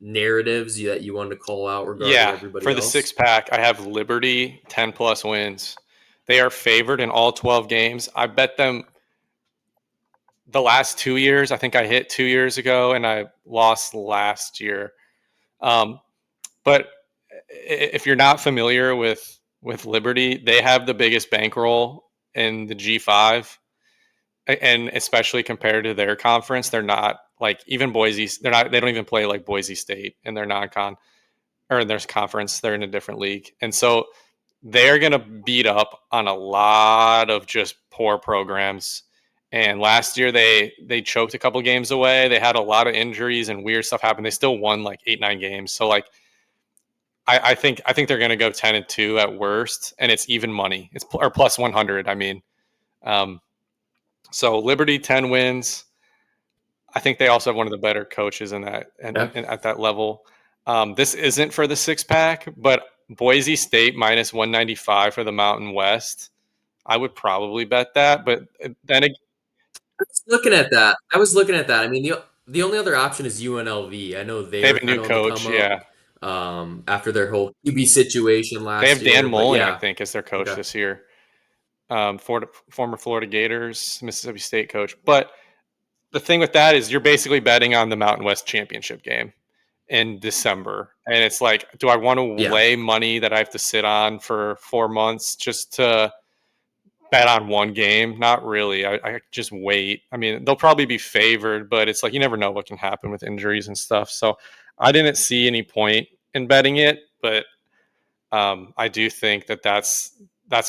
narratives that you wanted to call out regarding Yeah, everybody for the six else? pack, I have Liberty 10 plus wins. They are favored in all 12 games. I bet them the last 2 years. I think I hit 2 years ago and I lost last year. Um, but if you're not familiar with Liberty, they have the biggest bankroll in the G5, and especially compared to their conference, they're not like even Boise. They're not. They don't even play like Boise State in their non-con or in their conference. They're in a different league, and so they're going to beat up on a lot of just poor programs. And last year they choked a couple games away. They had a lot of injuries and weird stuff happen. They still won like 8-9 games. So like I think they're going to go 10-2 at worst, and it's even money. It's or plus 100. I mean, um, so Liberty 10 wins. I think they also have one of the better coaches in that Yeah. and at that level. This isn't for the six pack, but Boise State minus 195 for the Mountain West. I would probably bet that, but then I was looking at that. I was looking at that. I mean, the only other option is UNLV. I know they have they're a kind new of on the coach. come up Yeah, after their whole QB situation they last have Dan year, but Mullen, I yeah. think, as their coach Okay. this year. Former Florida Gators, Mississippi State coach. But the thing with that is you're basically betting on the Mountain West championship game in December. And it's like, do I want to Yeah. lay money that I have to sit on for 4 months just to bet on one game? Not really. I just wait. I mean, they'll probably be favored, but it's like you never know what can happen with injuries and stuff. So I didn't see any point in betting it, but I do think that's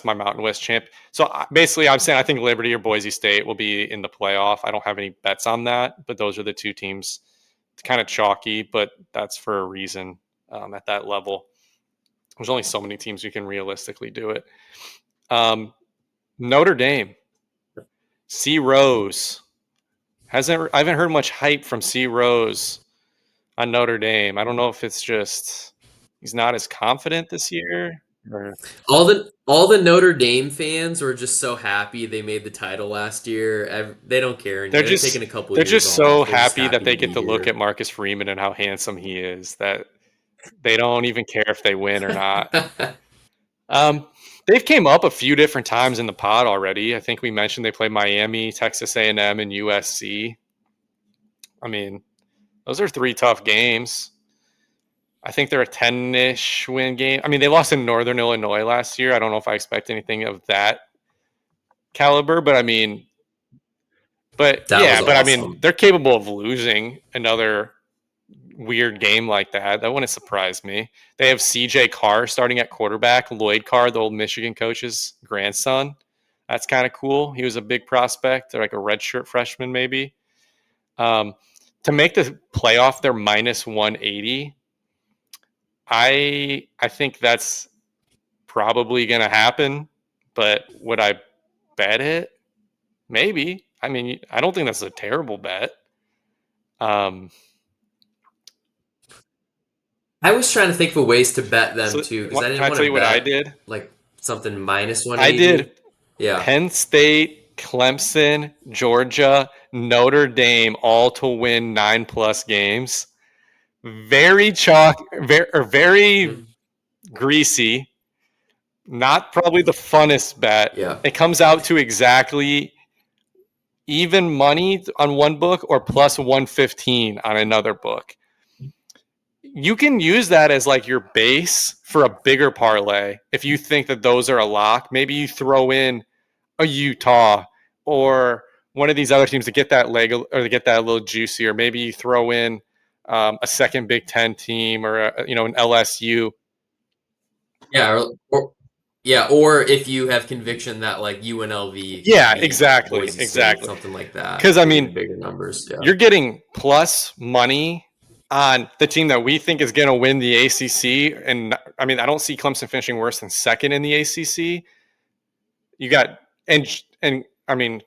my Mountain West champ. So basically, I'm saying I think Liberty or Boise State will be in the playoff. I don't have any bets on that, but those are the two teams. It's kind of chalky, but that's for a reason at that level. There's only so many teams who can realistically do it. Um, Notre Dame, C Rose hasn't. I haven't heard much hype from C Rose on Notre Dame. I don't know if it's just he's not as confident this year. Or All the Notre Dame fans were just so happy they made the title last year. They don't care they're anymore. They're taking just a couple they're years just so off. They're just happy that happy to they get be to look at here. Marcus Freeman and how handsome he is that they don't even care if they win or not. Um, they've came up a few different times in the pod already. I think we mentioned they played Miami, Texas A&M, and USC. I mean, those are three tough games. I think they're a 10-ish win game. I mean, they lost in Northern Illinois last year. I don't know if I expect anything of that caliber, but I mean, That was but I mean, awesome. they're capable of losing another weird game like that. That wouldn't surprise me. They have CJ Carr starting at quarterback, Lloyd Carr, the old Michigan coach's grandson. That's kind of cool. He was a big prospect, or like a redshirt freshman, maybe. Um, to make the playoff, they're minus 180. I think that's probably going to happen, but would I bet it? Maybe. I mean, I don't think that's a terrible bet. Um, I was trying to think of ways to bet them so too because I can didn't I want tell to you what I bet did? like something minus I did 180. Yeah. Penn State, Clemson, Georgia, Notre Dame all to win 9+ games. Very chalk, very Mhm. greasy. Not probably the funnest bet. Yeah. It comes out to exactly even money on one book or plus 115 on another book. You can use that as like your base for a bigger parlay if you think that those are a lock. Maybe you throw in a Utah or one of these other teams to get that leg or to get that a little juicier. Maybe you throw in a second Big Ten team or an LSU. Yeah. Yeah. Or if you have conviction that like UNLV can Yeah, beat exactly, Boise State, exactly. something like that, Because I maybe mean, in bigger numbers. Yeah. you're getting plus money on the team that we think is going to win the ACC, and I mean, I don't see Clemson finishing worse than second in the ACC. You got and I mean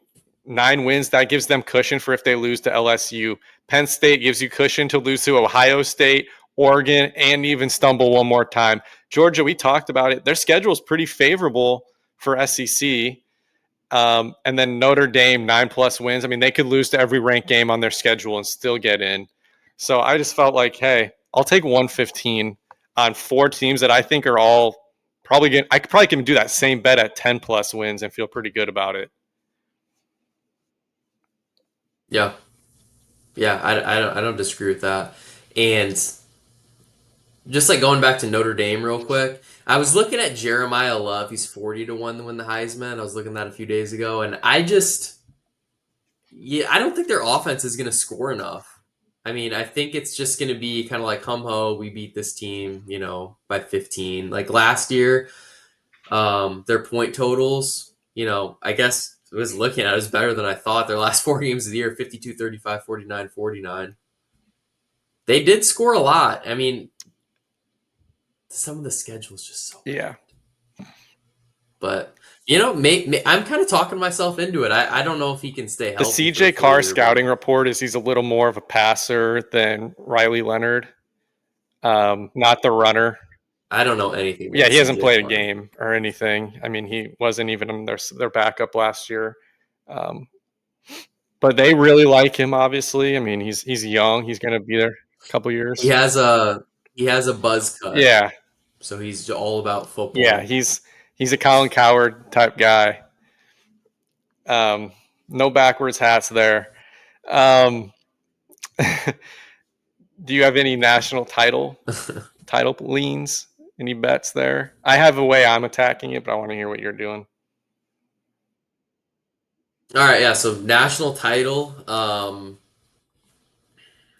9 wins that gives them cushion for if they lose to LSU. Penn State gives you cushion to lose to Ohio State, Oregon, and even stumble one more time. Georgia, we talked about it. Their schedule is pretty favorable for SEC. And then Notre Dame 9+ wins. I mean, they could lose to every ranked game on their schedule and still get in. So I just felt like, hey, I'll take 115 on 4 teams that I think are all probably going. I could probably can do that same bet at 10+ wins and feel pretty good about it. Yeah. Yeah. I don't disagree with that. And just like going back to Notre Dame real quick, I was looking at Jeremiah Love. He's 40 to 1 to win the Heisman. I was looking at that a few days ago, and yeah, I don't think their offense is going to score enough. I mean, I think it's just going to be kind of like, hum ho, we beat this team, by 15. Like last year, their point totals, I guess I was looking at it, was better than I thought. Their last 4 games of the year, 52, 35, 49, 49. They did score a lot. I mean, some of the schedule's just so Yeah. But I'm kind of talking myself into it. I don't know if he can stay The healthy for the CJ full Carr year, but scouting report is he's a little more of a passer than Riley Leonard, not the runner. I don't know anything Yeah, about he hasn't CJ played a Carr. game or anything. I mean, he wasn't even in their backup last year. Um, but they really like him. Obviously, I mean, he's young. He's going to be there a couple He years. has a he has a buzz cut, Yeah, so he's all about yeah. football. He's a Colin Coward type guy. Um, no backwards hats there. Um, do you have any national title leans? Any bets there? I have a way I'm attacking it, but I want to hear what you're doing. All right, yeah. So national title,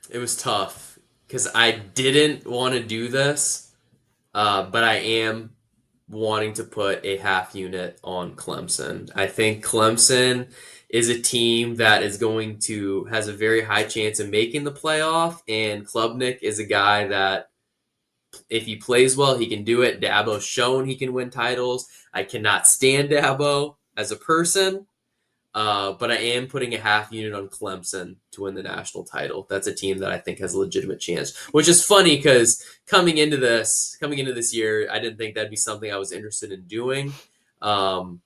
it was tough because I didn't want to do this, but I am wanting to put a half unit on Clemson. I think Clemson is a team that is going to has a very high chance of making the playoff, and Klubnik is a guy that if he plays well, he can do it. Dabo's shown he can win titles. I cannot stand Dabo as a person, but I am putting a half unit on Clemson to win the national title. That's a team that I think has a legitimate chance. Which is funny because coming into this year, I didn't think that'd be something I was interested in doing. Um,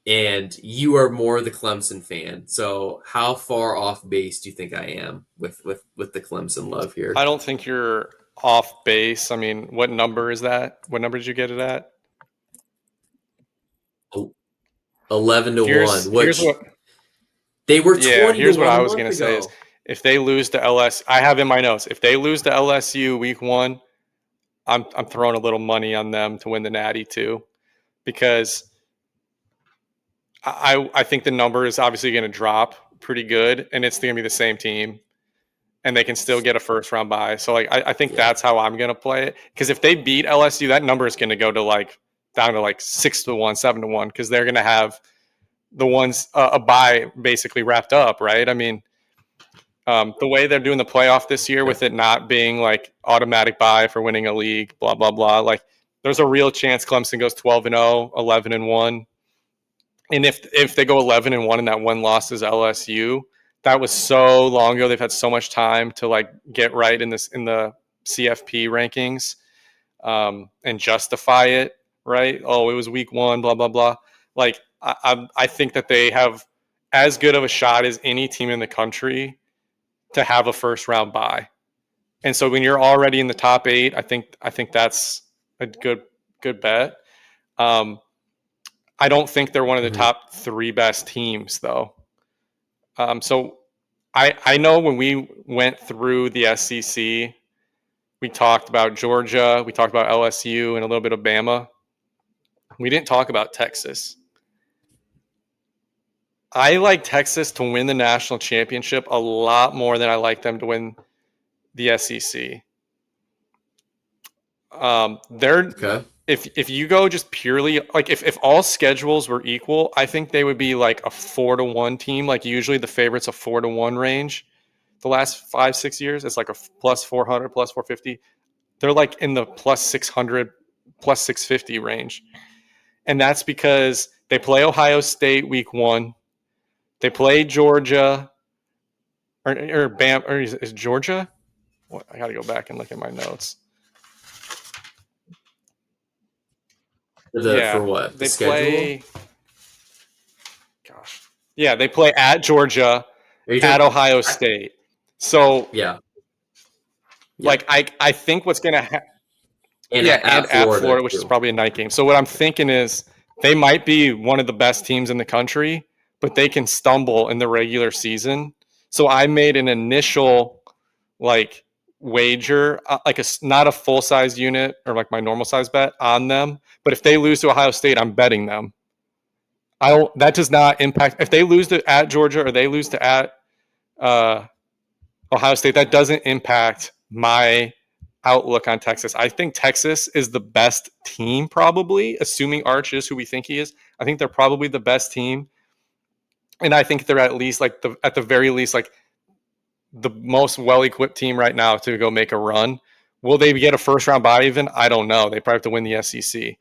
and you are more the Clemson fan. So how far off base do you think I am with the Clemson love I here? don't think you're off base. I mean, what number is that? What number did you get it at? 11 to Here's 1, here's which what they were yeah, 20 to here's what 1 I a was month gonna say is ago. if they lose to I have in my notes, if they lose to LSU week one, I'm throwing a little money on them to win the Natty too, because I think the number is obviously going to drop pretty good, and it's going to be the same team, and they can still get a first round bye. So like I think Yeah. that's how I'm going to play it, because if they beat LSU, that number is going to go to like down to like 6-1, 7-1, because they're going to have the ones a bye basically wrapped up, right? I mean, the way they're doing the playoff this year, Yeah. with it not being like automatic bye for winning a league, blah blah blah. Like, there's a real chance Clemson goes 12-0, 11-1, and if they go 11-1 and that one loss is LSU, that was so long ago. They've had so much time to like get right in this in the CFP rankings, and justify it. Right? Oh, it was week one. Blah blah blah. Like, I think that they have as good of a shot as any team in the country to have a first round bye. And so when you're already in the top eight, I think that's a good bet. Um, I don't think they're one of the Hmm. top three best teams though. So I know when we went through the SEC, we talked about Georgia, we talked about LSU, and a little bit of Bama. We didn't talk about Texas. I like Texas to win the national championship a lot more than I like them to win the SEC. They're Okay. if you go just purely like if all schedules were equal, I think they would be like a 4-1 team. Like, usually the favorites a 4-1 range. The last 5-6 years, it's like a plus 400, plus 450. They're like in the plus 600, plus 650 range, and that's because they play Ohio State week one. They play Georgia or Bam or is Georgia? What, I got to go back and look at my notes. For Yeah, what? The they schedule? play. Gosh, yeah, they play at Georgia, Are you at talking? Ohio State. So, Yeah. Yeah. like, I think what's gonna And yeah, and at at Florida Florida, which is too. probably a night game. So what I'm thinking is they might be one of the best teams in the country, but they can stumble in the regular season. So I made an initial like wager, like a not a full size unit or like my normal size bet on them. But if they lose to Ohio State, I'm betting them. I don't. That does not impact if they lose to at Georgia or they lose to at uh, Ohio State. That doesn't impact my outlook on Texas. I think Texas is the best team, probably, assuming Arch is who we think he is. I think they're probably the best team, and I think they're at least like at the very least like the most well equipped team right now to go make a run. Will they get a first round bye even? I don't know. They probably have to win the SEC.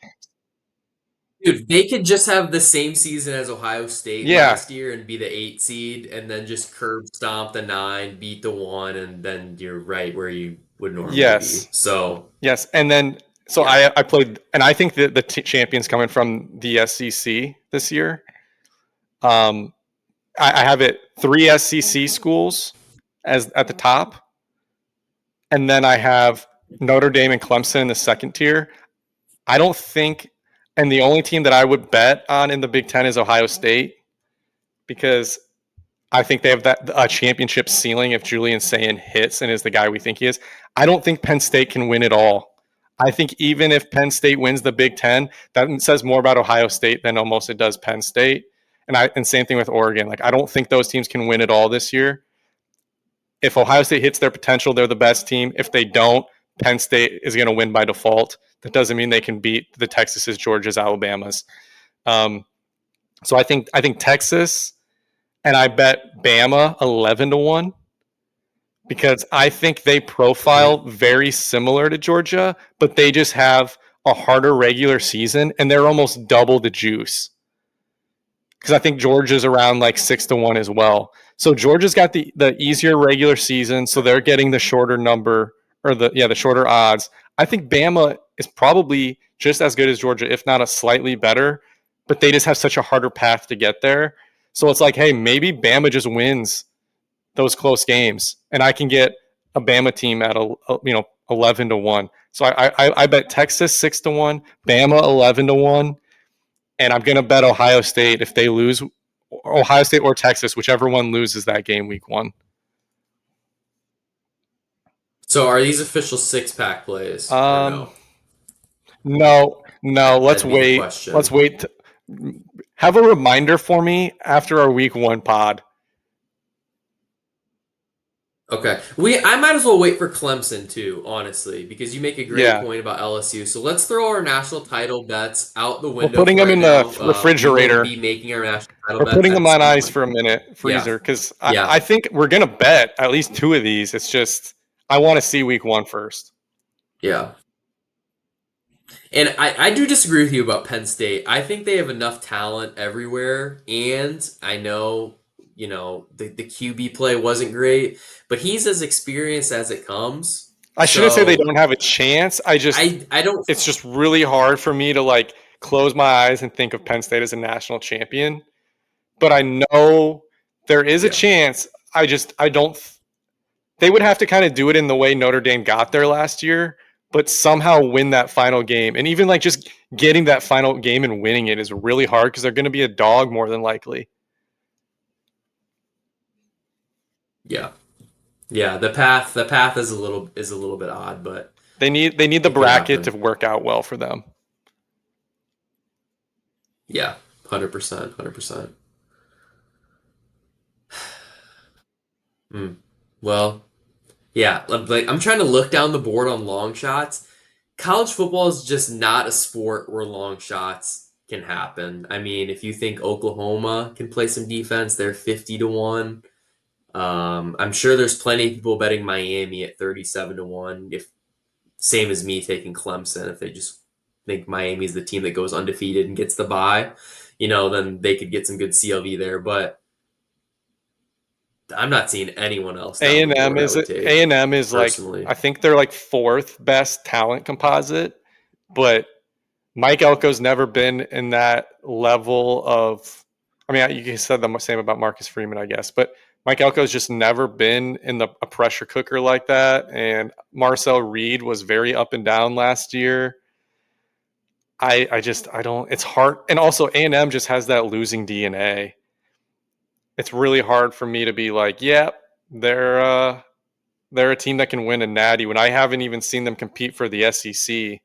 Dude, they could just have the same season as Ohio State Yeah. last year and be the 8 seed, and then just curb stomp the 9, beat the 1, and then you're right where you would normally be. Yes. So, Yes. And then so yeah. I played, and I think that the champions coming from the SEC this year. Um, I have it three SEC schools as at the top, and then I have Notre Dame and Clemson in the second tier. I don't think, and the only team that I would bet on in the Big Ten is Ohio State, because I think they have that a championship ceiling if Julian Sayin hits and is the guy we think he is. I don't think Penn State can win it all. I think even if Penn State wins the Big Ten, that says more about Ohio State than almost it does Penn State. And same thing with Oregon. Like, I don't think those teams can win it all this year. If Ohio State hits their potential, they're the best team. If they don't, Penn State is going to win by default. That doesn't mean they can beat the Texases, Georgias, Alabamas. Um, so I think Texas, and I bet Bama 11-1, because I think they Mhm. profile very similar to Georgia, but they just have a harder regular season and they're almost double the juice. Because I think Georgia's around like 6-1 as well. So Georgia's got the easier regular season, so they're getting the shorter number, or the shorter odds. I think Bama is probably just as good as Georgia, if not a slightly better, but they just have such a harder path to get there. So it's like, hey, maybe Bama just wins those close games, and I can get a Bama team at 11-1. So I bet Texas 6-1, Bama 11-1, and I'm going to bet Ohio State if they lose. Ohio State or Texas, whichever one loses that game week one. So are these official six-pack plays or Um, no? no, no. Let's That'd be the wait. Let's question. wait. Have a reminder for me after our week 1 pod. Okay. I might as well wait for Clemson too, honestly, because you make a great Yeah, point about LSU. So let's throw our national title bets out the we're window putting for them right in the now. We won't refrigerator. be making our national title We're bets putting them at on some ice point. for a minute, Yeah. freezer, because I Yeah. think we're gonna bet at least 2 of these. It's just I want to see week 1 first. Yeah. And I do disagree with you about Penn State. I think they have enough talent everywhere. And I know, the QB play wasn't great, but he's as experienced as it comes. I shouldn't say they So don't have a chance. I don't, It's just really hard for me to like close my eyes and think of Penn State as a national champion. But I know there is a yeah. chance. I don't. They would have to kind of do it in the way Notre Dame got there last year, but somehow win that final game. And even like just getting that final game and winning it is really hard because they're going to be a dog more than likely. Yeah. Yeah. The path is a little bit odd, but They need the it could bracket to happen. work out well for them. Yeah. 100%. 100%. Mm. Well, yeah. Like I'm trying to look down the board on long shots. College football is just not a sport where long shots can happen. I mean, if you think Oklahoma can play some defense, they're 50 to 1. I'm sure there's plenty of people betting Miami at 37 to 1. If same as me taking Clemson, if they just think Miami's the team that goes undefeated and gets the bye, then they could get some good CLV there. But I'm not seeing anyone else A down the and M board I is would A take and M is like personally. I think they're like fourth best talent composite, but Mike Elko's never been in that level of. I mean, you said the same about Marcus Freeman, I guess, but Mike Elko's just never been in a pressure cooker like that. And Marcel Reed was very up and down last year. I don't. It's hard, and also A&M just has that losing DNA. It's really hard for me to be like, yeah, they're a team that can win a natty when I haven't even seen them compete for the SEC.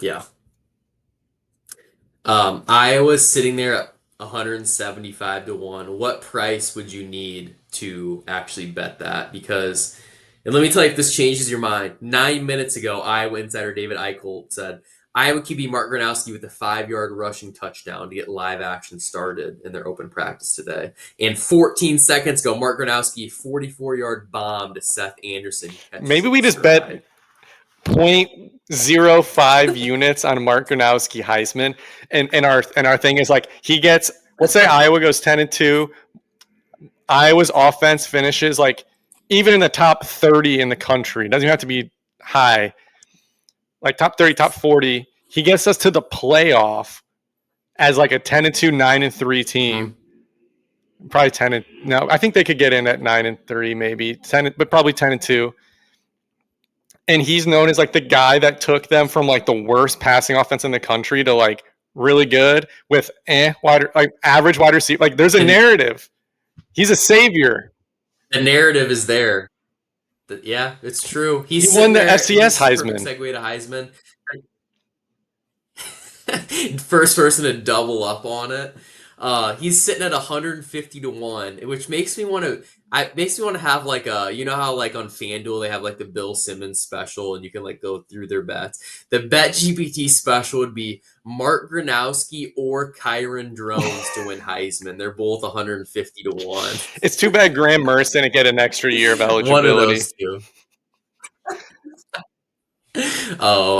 Yeah. Iowa's sitting there at 175 to 1. What price would you need to actually bet that? Because, and let me tell you if this changes your mind. 9 minutes ago, Iowa insider David Eichholt said Iowa QB Mark Gronowski with a 5 yard rushing touchdown to get live action started in their open practice today. And 14 seconds ago, Mark Gronowski 44-yard bomb to Seth Anderson. He catches Maybe it in we just bet stride. 0.05 units on Mark Gronowski Heisman, and our thing is like he gets. Let's say Iowa goes 10-2. Iowa's offense finishes like even in the top 30 in the country. It doesn't even have to be high, like top 30, top 40. He gets us to the playoff as like a 10-2, 9-3 team. Mm-hmm. Probably 10 and no, I think they could get in at 9-3, maybe 10, but probably 10-2. And he's known as like the guy that took them from like the worst passing offense in the country to like really good with like average wide receiver. Like there's a And narrative. He's a savior. the narrative is there. Yeah, it's true. He He's won sitting the there. FCS This is a perfect Heisman. segue to Heisman. First person to double up on it. He's sitting at 150 to 1, which makes me want to. I makes me want to have like how like on FanDuel they have like the Bill Simmons special and you can like go through their bets. The Bet GPT special would be Mark Gronowski or Kyron Drones to win Heisman. They're both 150 to 1. It's too bad Graham Merce didn't get an extra year of One of eligibility. those two. Oh,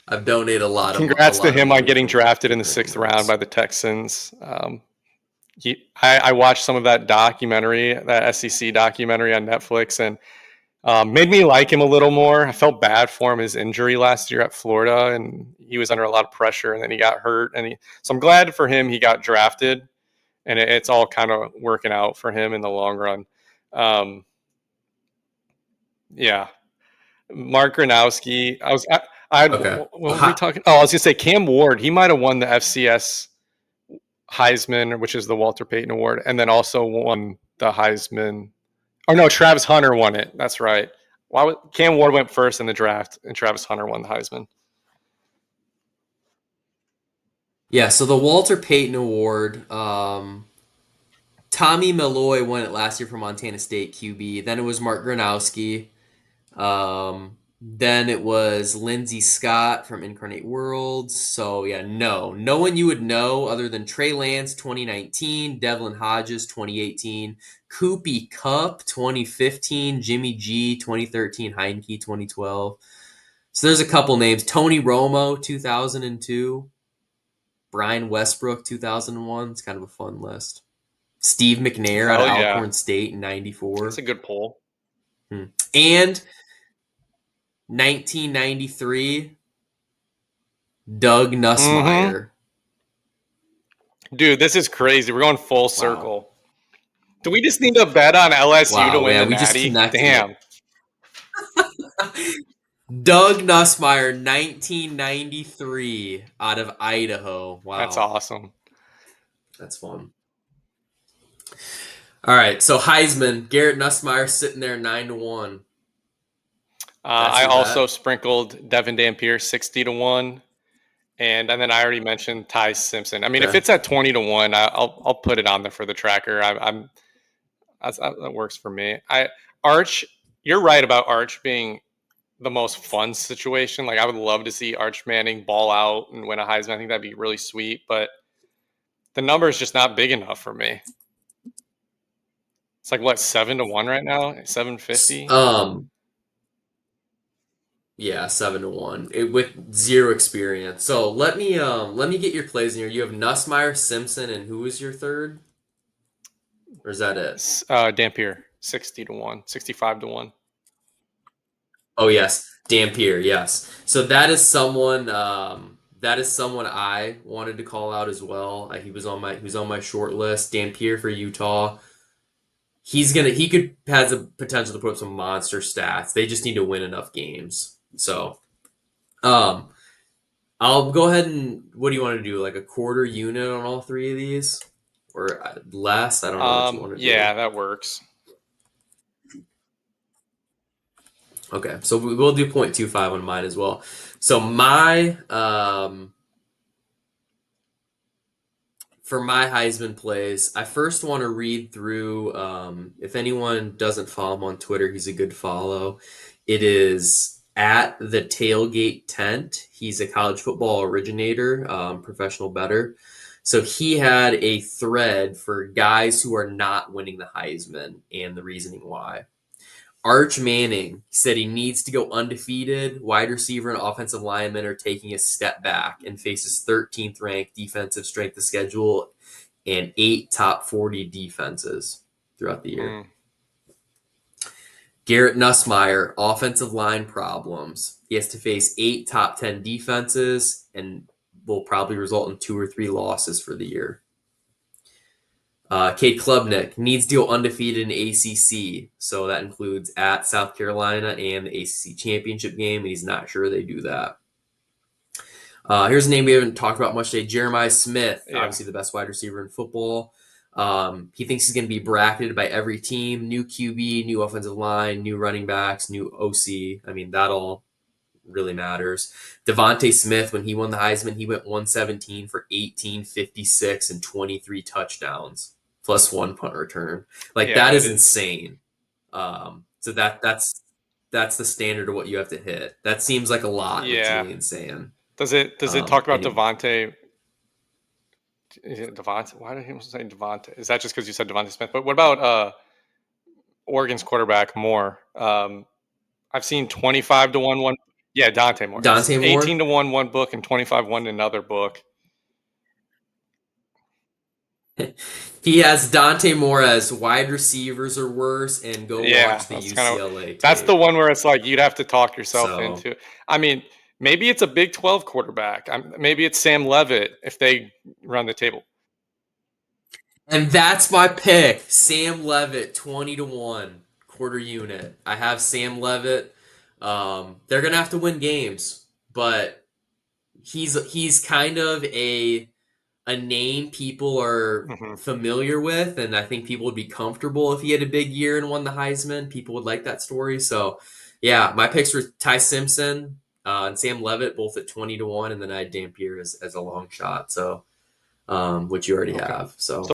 I've donated a Congrats to lot of him on money getting for drafted in the Graham sixth round Mertz. by the Texans. I watched some of that documentary, that SEC documentary on Netflix, and made me like him a little more. I felt bad for him, his injury last year at Florida, and he was under a lot of pressure, and then he got hurt. So I'm glad for him he got drafted, and it's all kind of working out for him in the long run. Um, yeah, Mark Gronowski. Okay. What were we talking? Oh, I was gonna say Cam Ward. He might have won the FCS Heisman, which is the Walter Payton Award, and then also won the Heisman. Oh no, Travis Hunter won it. That's right. Cam Ward went first in the draft, and Travis Hunter won the Heisman. Yeah, so the Walter Payton Award, Tommy Malloy won it last year for Montana State QB. Then it was Mark Gronowski. Then it was Lindsey Scott from Incarnate Worlds. So yeah, no one you would know other than Trey Lance 2019, Devlin Hodges 2018, Koopy Cup 2015, Jimmy G 2013, Heineke 2012. So there's a couple names: Tony Romo 2002, Brian Westbrook 2001. It's kind of a fun list. Steve McNair out of Hell yeah, Alcorn State in that's '94. a good poll. And 1993, Doug Mm-hmm. Nussmeier. Dude, this is crazy. We're going full Wow. circle. Do we just need to bet on LSU to Wow. win Yeah, the we just Natty? connected it. Damn, Doug Nussmeier, 1993, out of Idaho. that's Wow. awesome. That's fun. All right. So Heisman, Garrett Nussmeier sitting there 9-1. That's I your also bet? sprinkled Devin Dampier 60 to 1, and then I already mentioned Ty Simpson. I mean, if Okay. it's at 20 to 1, I'll put it on there for the tracker. I'm that works for me. I Arch, you're right about Arch being the most fun situation. Like I would love to see Arch Manning ball out and win a Heisman. I think that'd be really sweet, but the number is just not big enough for me. It's like what 7 to 1 right now, 750. Um, yeah, 7-1. With zero experience. So let me get your plays in here. You have Nussmeier, Simpson, and who was your third? Or is that it? Dampier 60 to 1, 65 to 1. Oh yes, Dampier. Yes. So that is someone. That is someone I wanted to call out as well. He was on my short list. Dampier for Utah. He could has a potential to put up some monster stats. They just need to win enough games. So um, I'll go ahead and what do you want to do? Like a quarter unit on all three of these, or less? I don't know what you want to do. Yeah, that works. Okay, so we'll do 0.25 on mine as well. So my for my Heisman plays, I first want to read through. If anyone doesn't follow him on Twitter, he's a good follow. It is at the tailgate tent. He's a college football originator, professional bettor. So he had a thread for guys who are not winning the Heisman and the reasoning why. Arch Manning said he needs to go undefeated. Wide receiver and offensive linemen are taking a step back and faces 13th ranked defensive strength of schedule and 8 top 40 defenses throughout the year. Mm, Garrett Nussmeier, offensive line problems. He has to face 8 top 10 defenses and will probably result in 2 or 3 losses for the year. Cade Klubnik needs to go undefeated in ACC, so that includes at South Carolina and the ACC championship game, and he's not sure they do that. Here's a name we haven't talked about much today: Jeremiah Smith, yeah, obviously the best wide receiver in football. He thinks he's going to be bracketed by every team: new QB, new offensive line, new running backs, new OC. I mean, that all really matters. Devontae Smith, when he won the Heisman, he went 117 for 1856 and 23 touchdowns, plus 1 punt return. Like yeah. that That is is. insane. So that's the standard of what you have to hit. That seems like a lot with Yeah. Julian saying. Does it talk about Anyway, Devontae? Is it Devontae? Why did he say Devontae? Is that just because you said Devontae Smith? But what about Oregon's quarterback Moore? I've seen 25 to 1 one. Yeah, Dante Moore. It's Dante 18 Moore. to 1 one book and 25 1 another book. He has Dante Moore as wide receivers are worse, and go Yeah, watch the that's kind of UCLA that's the tape. one where it's like you'd have to talk yourself So, into. I mean, maybe it's a Big 12 quarterback. Maybe it's Sam Levitt if they run the table. and that's my pick. Sam Levitt, 20-1 quarter unit. I have Sam Levitt. They're gonna have to win games, but he's kind of a name people are Hmm. familiar with, and I think people would be comfortable if he had a big year and won the Heisman. People would like that story. So, yeah, my picks were Ty Simpson, and Sam Levitt both at 20 to 1, and then I had Dampier as a long shot. So which you already Okay. have. So